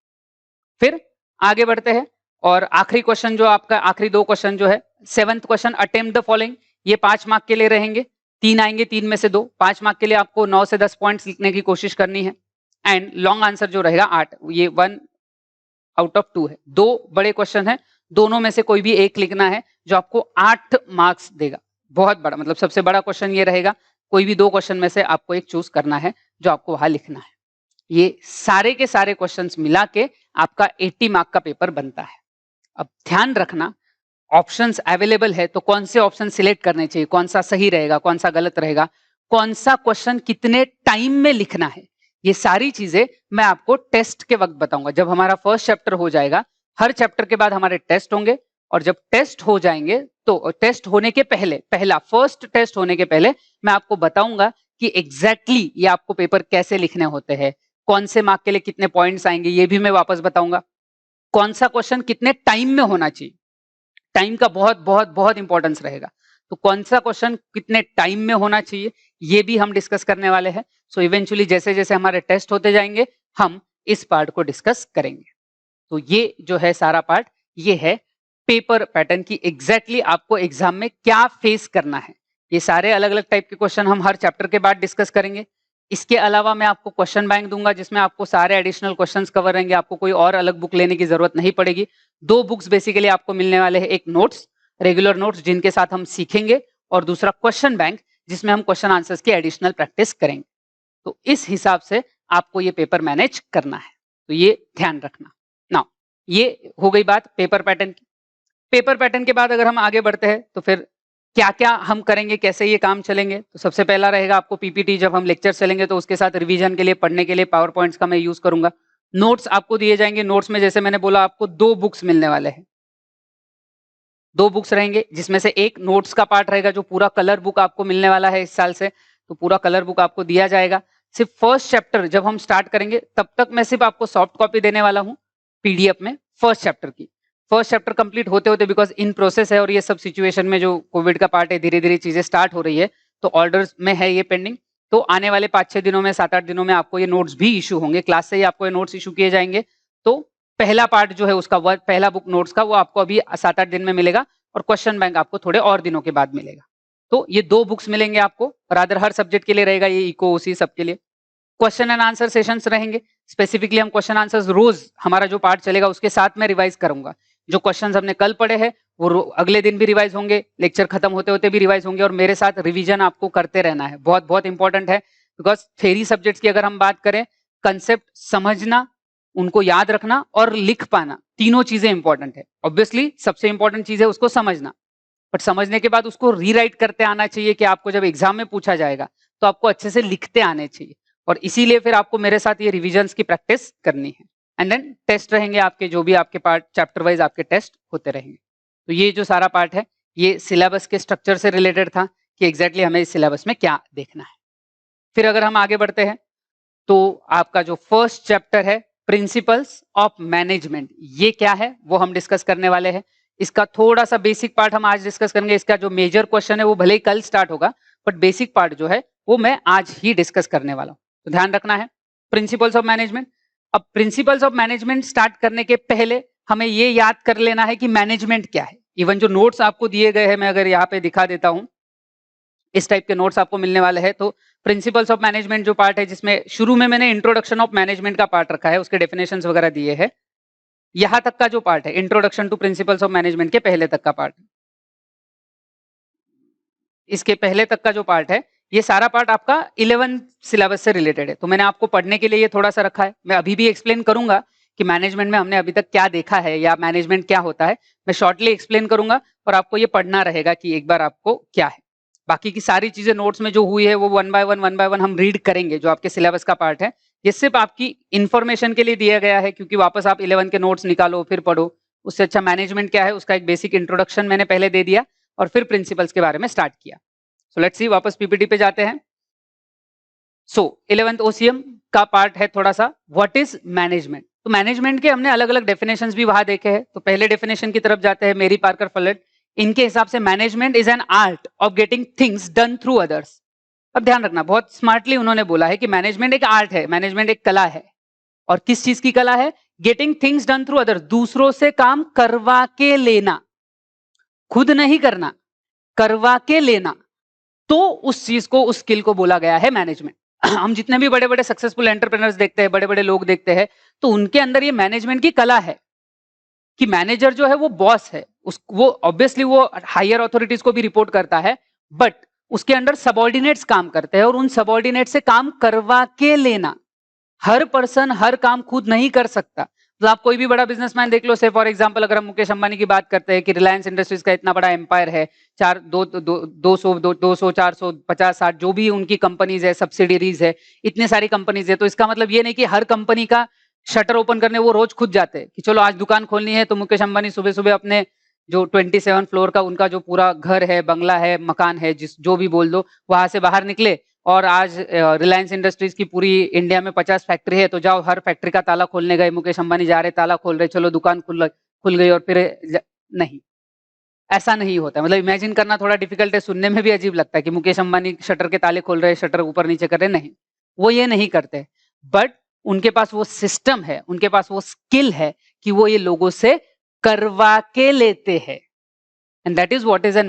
फिर आगे बढ़ते हैं, और आखिरी क्वेश्चन जो आपका, आखिरी 2 क्वेश्चन जो है, 7th question, attempt the following, ये 5 मार्क के लिए रहेंगे, 3 आएंगे, 3 में से 2, 5 मार्क के लिए आपको 9 से 10 पॉइंट्स लिखने की कोशिश करनी है। एंड लॉन्ग आंसर जो रहेगा 8, ये 1 आउट ऑफ 2 है। 2 बड़े क्वेश्चन है, दोनों में से कोई भी एक लिखना है, जो आपको 8 मार्क्स देगा। बहुत बड़ा, मतलब सबसे बड़ा क्वेश्चन ये रहेगा, कोई भी 2 क्वेश्चन में से आपको एक चूज करना है, जो आपको वहां लिखना है। ये सारे के सारे क्वेश्चंस मिला के आपका 80 मार्क का पेपर बनता है। अब ध्यान रखना, ऑप्शंस अवेलेबल है, तो कौन से ऑप्शन सिलेक्ट करने चाहिए, कौन सा सही रहेगा, कौन सा गलत रहेगा, कौन सा क्वेश्चन कितने टाइम में लिखना है, ये सारी चीजें मैं आपको टेस्ट के वक्त बताऊंगा। जब हमारा फर्स्ट चैप्टर हो जाएगा, हर चैप्टर के बाद हमारे टेस्ट होंगे, और जब टेस्ट हो जाएंगे, तो टेस्ट होने के पहले, फर्स्ट टेस्ट होने के पहले मैं आपको बताऊंगा कि एग्जैक्टली ये आपको पेपर कैसे लिखने होते हैं, कौन से मार्क के लिए कितने पॉइंट्स आएंगे, ये भी मैं वापस बताऊंगा। कौन सा क्वेश्चन कितने टाइम में होना चाहिए, टाइम का बहुत बहुत बहुत इंपॉर्टेंस रहेगा। तो कौन सा क्वेश्चन कितने टाइम में होना चाहिए, ये भी हम डिस्कस करने वाले हैं। सो इवेंचुअली जैसे जैसे हमारे टेस्ट होते जाएंगे, हम इस पार्ट को डिस्कस करेंगे। तो ये जो है सारा पार्ट, ये है पेपर पैटर्न की एग्जैक्टली आपको एग्जाम में क्या फेस करना है। ये सारे अलग अलग टाइप के क्वेश्चन हम हर चैप्टर के बाद डिस्कस करेंगे। इसके अलावा मैं आपको क्वेश्चन बैंक दूंगा, जिसमें आपको सारे एडिशनल क्वेश्चंस कवर रहेंगे, आपको कोई और अलग बुक लेने की जरूरत नहीं पड़ेगी। 2 बुक्स बेसिकली आपको मिलने वाले हैं, एक नोट्स, रेगुलर नोट्स जिनके साथ हम सीखेंगे, और दूसरा क्वेश्चन बैंक, जिसमें हम क्वेश्चन आंसर्स की एडिशनल प्रैक्टिस करेंगे। तो इस हिसाब से आपको ये पेपर मैनेज करना है, तो ये ध्यान रखना। नाउ ये हो गई बात पेपर पैटर्न की। पेपर पैटर्न के बाद अगर हम आगे बढ़ते हैं, तो फिर क्या क्या हम करेंगे, कैसे ये काम चलेंगे। तो सबसे पहला रहेगा आपको पीपीटी, जब हम लेक्चर चलेंगे तो उसके साथ रिवीजन के लिए, पढ़ने के लिए पावर पॉइंट्स का मैं यूज करूंगा। नोट्स आपको दिए जाएंगे, नोट्स में जैसे मैंने बोला आपको 2 बुक्स मिलने वाले हैं, 2 बुक्स रहेंगे, जिसमें से एक नोट्स का पार्ट रहेगा, जो पूरा कलर बुक आपको मिलने वाला है इस साल से। तो पूरा कलर बुक आपको दिया जाएगा। सिर्फ फर्स्ट चैप्टर जब हम स्टार्ट करेंगे, तब तक मैं सिर्फ आपको सॉफ्ट कॉपी देने वाला हूं पीडीएफ में, फर्स्ट चैप्टर की। फर्स्ट चैप्टर कंप्लीट होते होते, बिकॉज इन प्रोसेस है और ये सब सिचुएशन में जो कोविड का पार्ट है, धीरे धीरे चीजें स्टार्ट हो रही है, तो ऑर्डर्स में है ये पेंडिंग। तो आने वाले 5-6 दिनों में, 7-8 दिनों में आपको ये नोट्स भी इशू होंगे, क्लास से ही आपको ये नोट्स इशू किए जाएंगे। तो पहला पार्ट जो है उसका वर्क, पहला बुक नोट्स का, वो आपको अभी 7-8 दिन में मिलेगा और क्वेश्चन बैंक आपको थोड़े और दिनों के बाद मिलेगा। तो ये 2 बुक्स मिलेंगे आपको, रादर हर सब्जेक्ट के लिए रहेगा ये, इको ओसी सबके लिए। क्वेश्चन एंड आंसर सेशंस रहेंगे, स्पेसिफिकली हम क्वेश्चन आंसर्स रोज हमारा जो पार्ट चलेगा उसके साथ में रिवाइज करूंगा। जो क्वेश्चंस हमने कल पढ़े हैं वो अगले दिन भी रिवाइज होंगे, लेक्चर खत्म होते होते भी रिवाइज होंगे, और मेरे साथ रिवीजन आपको करते रहना है। बहुत बहुत इंपॉर्टेंट है, बिकॉज थ्योरी सब्जेक्ट्स की अगर हम बात करें, कंसेप्ट समझना, उनको याद रखना और लिख पाना, तीनों चीजें इंपॉर्टेंट है। ऑब्वियसली सबसे इंपॉर्टेंट चीज है उसको समझना, बट समझने के बाद उसको रीराइट करते आना चाहिए कि आपको जब एग्जाम में पूछा जाएगा तो आपको अच्छे से लिखते आने चाहिए। और इसीलिए फिर आपको मेरे साथ ये रिविजन्स की प्रैक्टिस करनी है। एंड देन टेस्ट रहेंगे आपके, जो भी आपके पार्ट चैप्टर वाइज आपके टेस्ट होते रहेंगे। तो ये जो सारा पार्ट है ये सिलेबस के स्ट्रक्चर से रिलेटेड था कि एग्जैक्टली हमें इस सिलेबस में क्या देखना है। फिर अगर हम आगे बढ़ते हैं तो आपका जो फर्स्ट चैप्टर है प्रिंसिपल्स ऑफ मैनेजमेंट, ये क्या है वो हम डिस्कस करने वाले हैं। इसका थोड़ा सा बेसिक पार्ट हम आज डिस्कस करेंगे। इसका जो मेजर क्वेश्चन है वो भले ही कल स्टार्ट होगा, बट बेसिक पार्ट जो है वो मैं आज ही डिस्कस करने वाला हूं। तो ध्यान रखना है प्रिंसिपल्स ऑफ मैनेजमेंट। अब प्रिंसिपल्स ऑफ मैनेजमेंट स्टार्ट करने के पहले हमें ये याद कर लेना है कि मैनेजमेंट क्या है। इवन जो नोट्स आपको दिए गए हैं, मैं अगर यहाँ पे दिखा देता हूं, इस टाइप के नोट्स आपको मिलने वाले हैं। तो प्रिंसिपल्स ऑफ मैनेजमेंट जो पार्ट है, जिसमें शुरू में मैंने इंट्रोडक्शन ऑफ मैनेजमेंट का पार्ट रखा है, उसके डेफिनेशंस वगैरह दिए हैं। यहां तक का जो पार्ट है introduction to principles of management के पहले तक का पार्ट, इसके पहले तक का जो पार्ट है, ये सारा पार्ट आपका 11th सिलेबस से रिलेटेड है। तो मैंने आपको पढ़ने के लिए ये थोड़ा सा रखा है। मैं अभी भी एक्सप्लेन करूंगा कि मैनेजमेंट में हमने अभी तक क्या देखा है या मैनेजमेंट क्या होता है, मैं शॉर्टली एक्सप्लेन करूंगा और आपको ये पढ़ना रहेगा कि एक बार आपको क्या है। बाकी की सारी चीजें नोट्स में जो हुई है वो वन बाय वन हम रीड करेंगे, जो आपके सिलेबस का पार्ट है। ये सिर्फ आपकी इंफॉर्मेशन के लिए दिया गया है, क्योंकि वापस आप 11 के नोट्स निकालो फिर पढ़ो, उससे अच्छा मैनेजमेंट क्या है उसका एक बेसिक इंट्रोडक्शन मैंने पहले दे दिया और फिर प्रिंसिपल्स के बारे में स्टार्ट किया। सो लेट्स सी, वापस पीपीटी पे जाते हैं। सो 11th ओसीएम का पार्ट है थोड़ा सा व्हाट इज मैनेजमेंट। तो मैनेजमेंट के हमने अलग अलग डेफिनेशंस भी वहां देखे हैं। तो पहले डेफिनेशन की तरफ जाते हैं, मेरी पार्कर फलेट। इनके हिसाब से management is an art of getting things done through others. अब ध्यान रखना, बहुत स्मार्टली उन्होंने बोला है कि मैनेजमेंट एक आर्ट है, मैनेजमेंट एक कला है। और किस चीज की कला है? Getting things done through others, दूसरों से काम करवा के लेना, खुद नहीं करना, करवा के लेना। तो उस चीज को, उस स्किल को बोला गया है मैनेजमेंट। हम जितने भी बड़े बड़े सक्सेसफुल एंटरप्रेन्योर्स देखते हैं, बड़े बड़े लोग देखते हैं, तो उनके अंदर ये मैनेजमेंट की कला है कि मैनेजर जो है वो बॉस है, वो ऑब्वियसली वो हायर अथॉरिटीज को भी रिपोर्ट करता है, बट उसके अंडर सबऑर्डिनेट्स काम करते हैं और उन सबऑर्डिनेट से काम करवा के लेना। हर पर्सन हर काम खुद नहीं कर सकता। तो आप कोई भी बड़ा बिजनेसमैन देख लो, से फॉर एग्जांपल अगर हम मुकेश अंबानी की बात करते हैं कि रिलायंस इंडस्ट्रीज का इतना बड़ा एम्पायर है, 200 400 50 60 जो भी उनकी कंपनीज है, सब्सिडीरीज है, इतने सारी कंपनीज है। तो इसका मतलब ये नहीं कि हर कंपनी का शटर ओपन करने वो रोज खुद जाते हैं कि चलो आज दुकान खोलनी है, तो मुकेश अंबानी सुबह सुबह अपने जो 27 फ्लोर का उनका जो पूरा घर है, बंगला है, मकान है, जिस जो भी बोल दो, वहां से बाहर निकले और आज रिलायंस इंडस्ट्रीज की पूरी इंडिया में 50 फैक्ट्री है, तो जाओ हर फैक्ट्री का ताला खोलने गए, मुकेश अंबानी जा रहे ताला खोल रहे, चलो दुकान खुल गई और फिर नहीं, ऐसा नहीं होता। मतलब इमेजिन करना थोड़ा डिफिकल्ट है, सुनने में भी अजीब लगता है कि मुकेश अंबानी शटर के ताले खोल रहे, शटर ऊपर नीचे कर रहे, नहीं, वो ये नहीं करते। बट उनके पास वो सिस्टम है, उनके पास वो स्किल है कि वो ये लोगों से करवा के लेते हैं। And that is what is a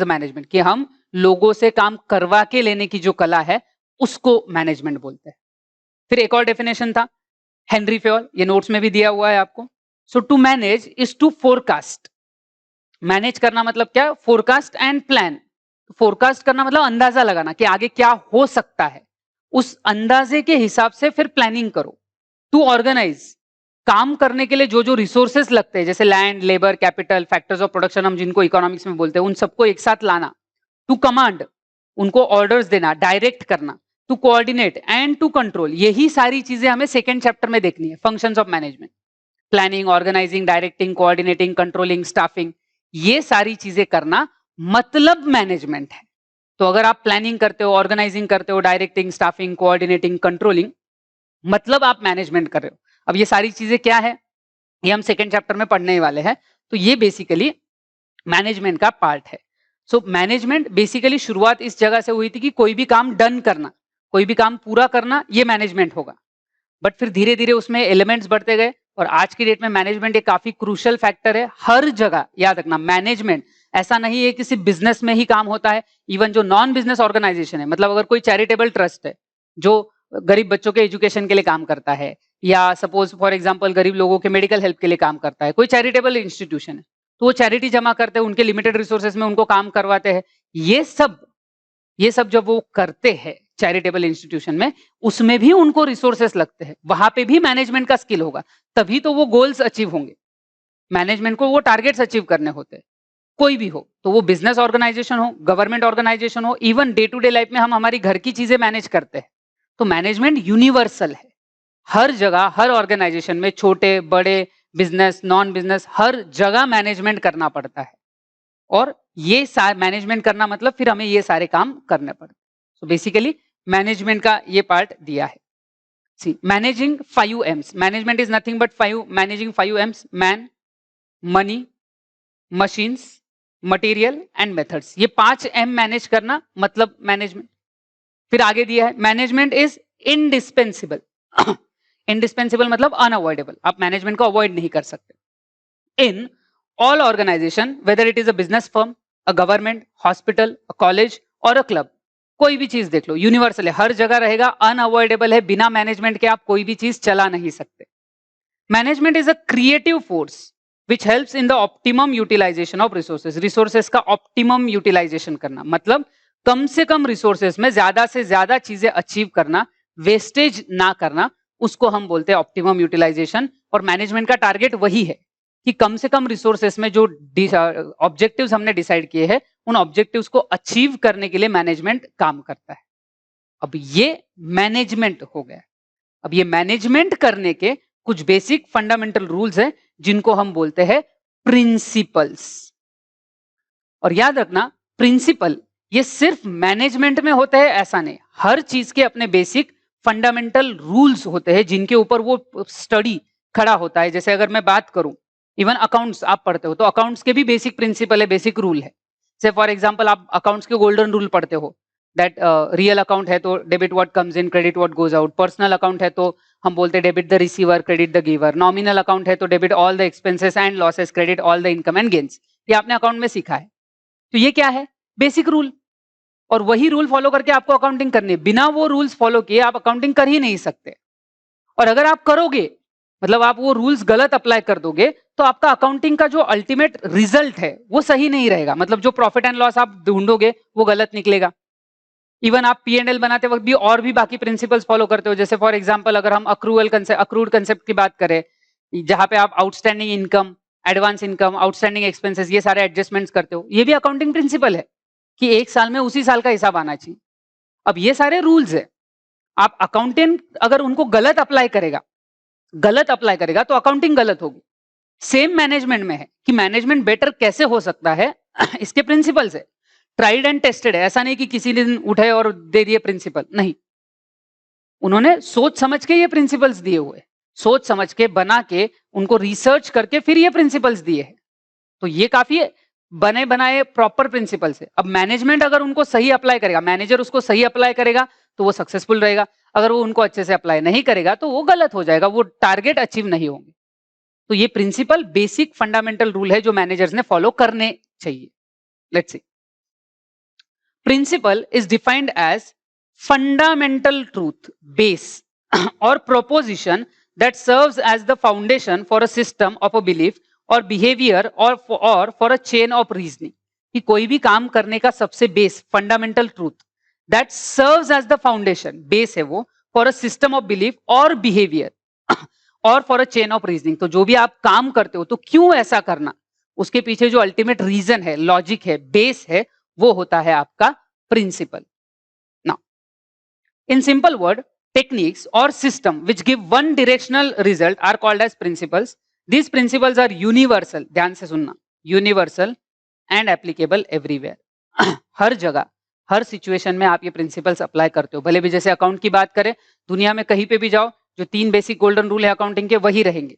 management, कि हम लोगों से काम करवा के लेने की जो कला है उसको मैनेजमेंट बोलते हैं। फिर एक और डेफिनेशन था हेनरी फेयोल, ये नोट्स में भी दिया हुआ है आपको। So to manage is to forecast. Manage करना मतलब क्या? Forecast and plan. फोरकास्ट करना मतलब अंदाजा लगाना कि आगे क्या हो सकता है, उस अंदाजे के हिसाब से फिर प्लानिंग करो। टू ऑर्गेनाइज, काम करने के लिए जो जो रिसोर्सेस लगते हैं, जैसे land, labour, capital, factors of production हम जिनको इकोनॉमिक्स में बोलते हैं, उन सबको एक साथ लाना। टू कमांड, उनको ऑर्डर्स देना, डायरेक्ट करना। To coordinate and to control, यही सारी चीजें हमें सेकेंड चैप्टर में देखनी है। Functions of management, planning, organising, directing, coordinating, controlling, staffing, ये सारी चीजें करना मतलब मैनेजमेंट है। तो अगर आप प्लानिंग करते हो, ऑर्गेनाइजिंग करते हो, डायरेक्टिंग, स्टाफिंग, कोऑर्डिनेटिंग, कंट्रोलिंग, मतलब आप मैनेजमेंट कर रहे हो। अब ये सारी चीजें क्या है? ये हम सेकेंड चैप्टर में पढ़ने ही वाले हैं। तो ये बेसिकली मैनेजमेंट का पार्ट है। सो मैनेजमेंट बेसिकली शुरुआत इस जगह से हुई थी कि कोई भी काम डन करना, कोई भी काम पूरा करना, ये मैनेजमेंट होगा। बट फिर धीरे धीरे उसमें एलिमेंट्स बढ़ते गए और आज की डेट में मैनेजमेंट एक काफी क्रूशियल फैक्टर है। हर जगह याद रखना, मैनेजमेंट ऐसा नहीं है कि सिर्फ बिजनेस में ही काम होता है। इवन जो नॉन बिजनेस ऑर्गेनाइजेशन है, मतलब अगर कोई चैरिटेबल ट्रस्ट है जो गरीब बच्चों के एजुकेशन के लिए काम करता है, या सपोज फॉर एग्जांपल गरीब लोगों के मेडिकल हेल्प के लिए काम करता है, कोई चैरिटेबल इंस्टीट्यूशन है, तो वो चैरिटी जमा करते हैं, उनके लिमिटेड रिसोर्सेज में उनको काम करवाते हैं। ये सब जब वो करते हैं चैरिटेबल इंस्टीट्यूशन में, उसमें भी उनको रिसोर्सेस लगते हैं, वहां पे भी मैनेजमेंट का स्किल होगा, तभी तो वो गोल्स अचीव होंगे। मैनेजमेंट को वो टारगेट्स अचीव करने होते हैं, कोई भी हो, तो वो बिजनेस ऑर्गेनाइजेशन हो, गवर्नमेंट ऑर्गेनाइजेशन हो, even day to day life में हम हमारी घर की चीजें मैनेज करते हैं। तो मैनेजमेंट यूनिवर्सल है, हर जगह, हर ऑर्गेनाइजेशन में, छोटे बड़े, बिजनेस नॉन बिजनेस, हर जगह मैनेजमेंट करना पड़ता है। और ये मैनेजमेंट करना मतलब फिर हमें ये सारे काम करने पड़ते। सो बेसिकली मैनेजमेंट का ये पार्ट दिया है। See managing 5 M's, management is nothing but managing 5 M's, man, money, machines, material and methods. ये 5 M मैनेज करना मतलब मैनेजमेंट। फिर आगे दिया है मैनेजमेंट इज इंडिस्पेंसिबल। इंडिस्पेंसिबल मतलब अनअवॉइडेबल, आप मैनेजमेंट को अवॉइड नहीं कर सकते। In all organisation, whether it is a business firm, a government, hospital, a college और अ क्लब, कोई भी चीज देख लो, यूनिवर्सल है, हर जगह रहेगा, अनअवॉइडेबल है, बिना मैनेजमेंट के आप कोई भी चीज चला नहीं सकते। Management is a creative force which helps in the optimum utilisation of resources. Resources का ऑप्टिमम यूटिलाइजेशन करना मतलब कम से कम रिसोर्सेज में ज्यादा से ज्यादा चीजें अचीव करना, वेस्टेज ना करना, उसको हम बोलते हैं ऑप्टिमम यूटिलाइजेशन। और मैनेजमेंट का टारगेट वही है कि कम से कम रिसोर्सेस में जो ऑब्जेक्टिव्स हमने डिसाइड किए हैं, उन ऑब्जेक्टिव्स को अचीव करने के लिए मैनेजमेंट काम करता है। अब ये मैनेजमेंट हो गया। अब ये मैनेजमेंट करने के कुछ बेसिक फंडामेंटल रूल्स हैं जिनको हम बोलते हैं प्रिंसिपल्स। और याद रखना, प्रिंसिपल ये सिर्फ मैनेजमेंट में होते हैं ऐसा नहीं, हर चीज के अपने बेसिक फंडामेंटल रूल्स होते हैं जिनके ऊपर वो स्टडी खड़ा होता है। जैसे अगर मैं बात करूं, इवन अकाउंट्स आप पढ़ते हो तो अकाउंट्स के भी बेसिक प्रिंसिपल है, बेसिक रूल है। से फॉर एग्जांपल आप अकाउंट्स के गोल्डन रूल पढ़ते हो, दैट रियल अकाउंट है तो debit what comes in, credit what goes out. Personal account है तो हम बोलते हैं debit the receiver, credit the giver. Nominal account है तो debit all the expenses and losses, credit all the income and gains. ये आपने अकाउंट में सीखा है। तो ये क्या है? Basic rule. और वही रूल फॉलो करके आपको अकाउंटिंग करनी है। बिना वो रूल्स फॉलो किए आप अकाउंटिंग कर ही नहीं सकते। और अगर आप करोगे, मतलब आप वो रूल्स गलत अप्लाई कर दोगे, तो आपका अकाउंटिंग का जो अल्टीमेट रिजल्ट है वो सही नहीं रहेगा। मतलब जो प्रॉफिट एंड लॉस आप ढूंढोगे वो गलत निकलेगा। इवन आप P&L बनाते वक्त भी और भी बाकी प्रिंसिपल्स फॉलो करते हो। जैसे फॉर एग्जांपल अगर हम अक्रूड कंसेप्ट की बात करें, जहां पे आप outstanding income, advance income, outstanding expenses, ये सारे एडजस्टमेंट्स करते हो, ये भी अकाउंटिंग प्रिंसिपल है कि एक साल में उसी साल का हिसाब आना चाहिए। अब ये सारे रूल्स है, आप अकाउंटेंट अगर उनको गलत अप्लाई करेगा तो अकाउंटिंग गलत होगी। सेम मैनेजमेंट में है कि मैनेजमेंट बेटर कैसे हो सकता है इसके प्रिंसिपल्स है, ट्राइड एंड टेस्टेड है। ऐसा नहीं कि किसी दिन उठे और दे दिए प्रिंसिपल, नहीं, उन्होंने सोच समझ के ये प्रिंसिपल्स दिए हुए, सोच समझ के बना के उनको रिसर्च करके फिर ये प्रिंसिपल्स दिए हैं। तो ये काफी बने बनाए प्रॉपर प्रिंसिपल्स है। अब मैनेजमेंट अगर उनको सही अप्लाई करेगा, मैनेजर उसको सही अप्लाई करेगा तो वो सक्सेसफुल रहेगा। अगर वो उनको अच्छे से अप्लाई नहीं करेगा तो वो गलत हो जाएगा, वो टारगेट अचीव नहीं होंगे। तो ये प्रिंसिपल बेसिक फंडामेंटल रूल है जो मैनेजर्स ने फॉलो करने चाहिए। Let's see, principle is defined as fundamental truth, base or proposition that serves as the foundation for a system of a belief or behavior or for a chain of reasoning। कि कोई भी काम करने का सबसे base, fundamental truth, that serves as the foundation, base है वो, for a system of belief और बिहेवियर और for a chain of reasoning. तो जो भी आप काम करते हो तो क्यों ऐसा करना, उसके पीछे जो अल्टीमेट रीजन है, लॉजिक है, बेस है, वो होता है आपका principal. In simple word, techniques or system which give one directional result are called as principles. These principles are universal, ध्यान से सुनना, universal and applicable everywhere। हर जगह, हर सिचुएशन में आप ये प्रिंसिपल्स अप्लाई करते हो। भले भी जैसे अकाउंट की बात करें, दुनिया में कहीं पे भी जाओ, जो 3 बेसिक गोल्डन रूल है अकाउंटिंग के वही रहेंगे।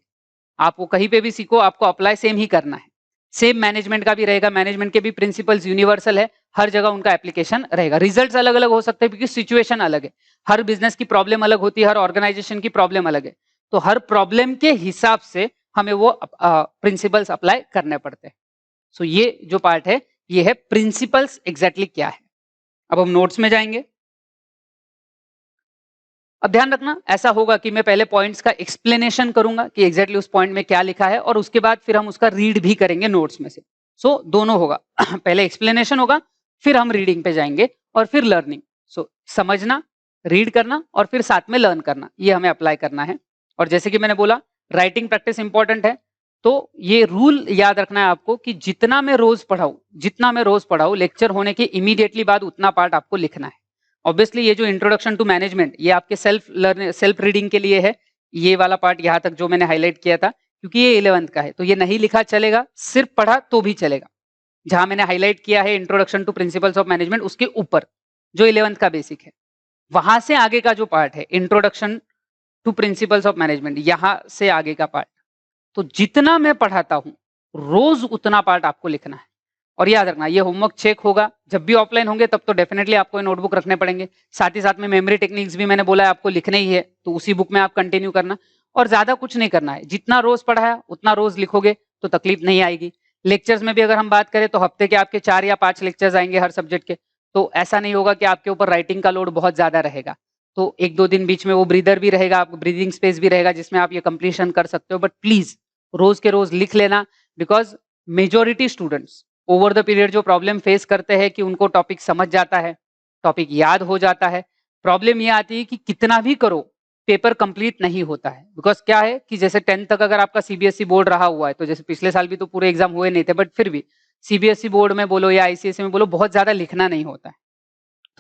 आप वो कहीं पे भी सीखो, आपको अप्लाई सेम ही करना है। सेम मैनेजमेंट का भी रहेगा, मैनेजमेंट के भी प्रिंसिपल्स यूनिवर्सल है, हर जगह उनका एप्लीकेशन रहेगा। रिजल्ट्स अलग अलग हो सकते हैं क्योंकि सिचुएशन अलग है, हर बिजनेस की प्रॉब्लम अलग होती है, हर ऑर्गेनाइजेशन की प्रॉब्लम अलग है, तो हर प्रॉब्लम के हिसाब से हमें वो प्रिंसिपल्स अप्लाई करने पड़ते हैं। सो ये जो पार्ट है ये है प्रिंसिपल्स एग्जैक्टली क्या है। अब हम नोट्स में जाएंगे। अब ध्यान रखना ऐसा होगा कि मैं पहले पॉइंट्स का एक्सप्लेनेशन करूंगा कि एग्जैक्टली उस पॉइंट में क्या लिखा है, और उसके बाद फिर हम उसका रीड भी करेंगे नोट्स में से। सो दोनों होगा पहले एक्सप्लेनेशन होगा, फिर हम रीडिंग पे जाएंगे, और फिर लर्निंग। सो समझना, रीड करना, और फिर साथ में लर्न करना, ये हमें अप्लाई करना है। और जैसे कि मैंने बोला राइटिंग प्रैक्टिस इंपॉर्टेंट है, तो ये रूल याद रखना है आपको कि जितना मैं रोज पढ़ाऊं लेक्चर होने के इमीडिएटली बाद उतना पार्ट आपको लिखना है। ऑब्वियसली ये जो इंट्रोडक्शन टू मैनेजमेंट ये आपके सेल्फ रीडिंग के लिए है, ये वाला पार्ट यहाँ तक जो मैंने हाईलाइट किया था, क्योंकि ये 11th का है तो ये नहीं लिखा चलेगा, सिर्फ पढ़ा तो भी चलेगा। जहां मैंने हाईलाइट किया है introduction to principles of management, उसके ऊपर जो 11th का बेसिक है, वहां से आगे का जो पार्ट है introduction to principles of management, यहां से आगे का पार्ट, तो जितना मैं पढ़ाता हूं रोज उतना पार्ट आपको लिखना है। और याद रखना ये होमवर्क चेक होगा, जब भी ऑफलाइन होंगे तब तो डेफिनेटली आपको नोटबुक रखने पड़ेंगे, साथ ही साथ में मेमोरी टेक्निक्स भी मैंने बोला है आपको लिखने ही है, तो उसी बुक में आप कंटिन्यू करना। और ज्यादा कुछ नहीं करना है, जितना रोज पढ़ाया उतना रोज लिखोगे तो तकलीफ नहीं आएगी। लेक्चर्स में भी अगर हम बात करें तो हफ्ते के आपके 4 या 5 लेक्चर्स आएंगे हर सब्जेक्ट के, तो ऐसा नहीं होगा कि आपके ऊपर राइटिंग का लोड बहुत ज्यादा रहेगा। तो 1-2 दिन बीच में वो ब्रीदर भी रहेगा, आपको ब्रीदिंग स्पेस भी रहेगा जिसमें आप ये कंप्लीशन कर सकते हो। बट प्लीज रोज के रोज लिख लेना, because majority students over the period जो प्रॉब्लम फेस करते हैं कि उनको टॉपिक समझ जाता है, टॉपिक याद हो जाता है, प्रॉब्लम ये आती है कि कितना भी करो पेपर कंप्लीट नहीं होता है। बिकॉज क्या है कि जैसे 10th तक अगर आपका सीबीएसई बोर्ड रहा हुआ है, तो जैसे पिछले साल भी तो पूरे एग्जाम हुए नहीं थे, बट फिर भी सीबीएसई बोर्ड में बोलो या आईसीएसई में बोलो बहुत ज्यादा लिखना नहीं होता है।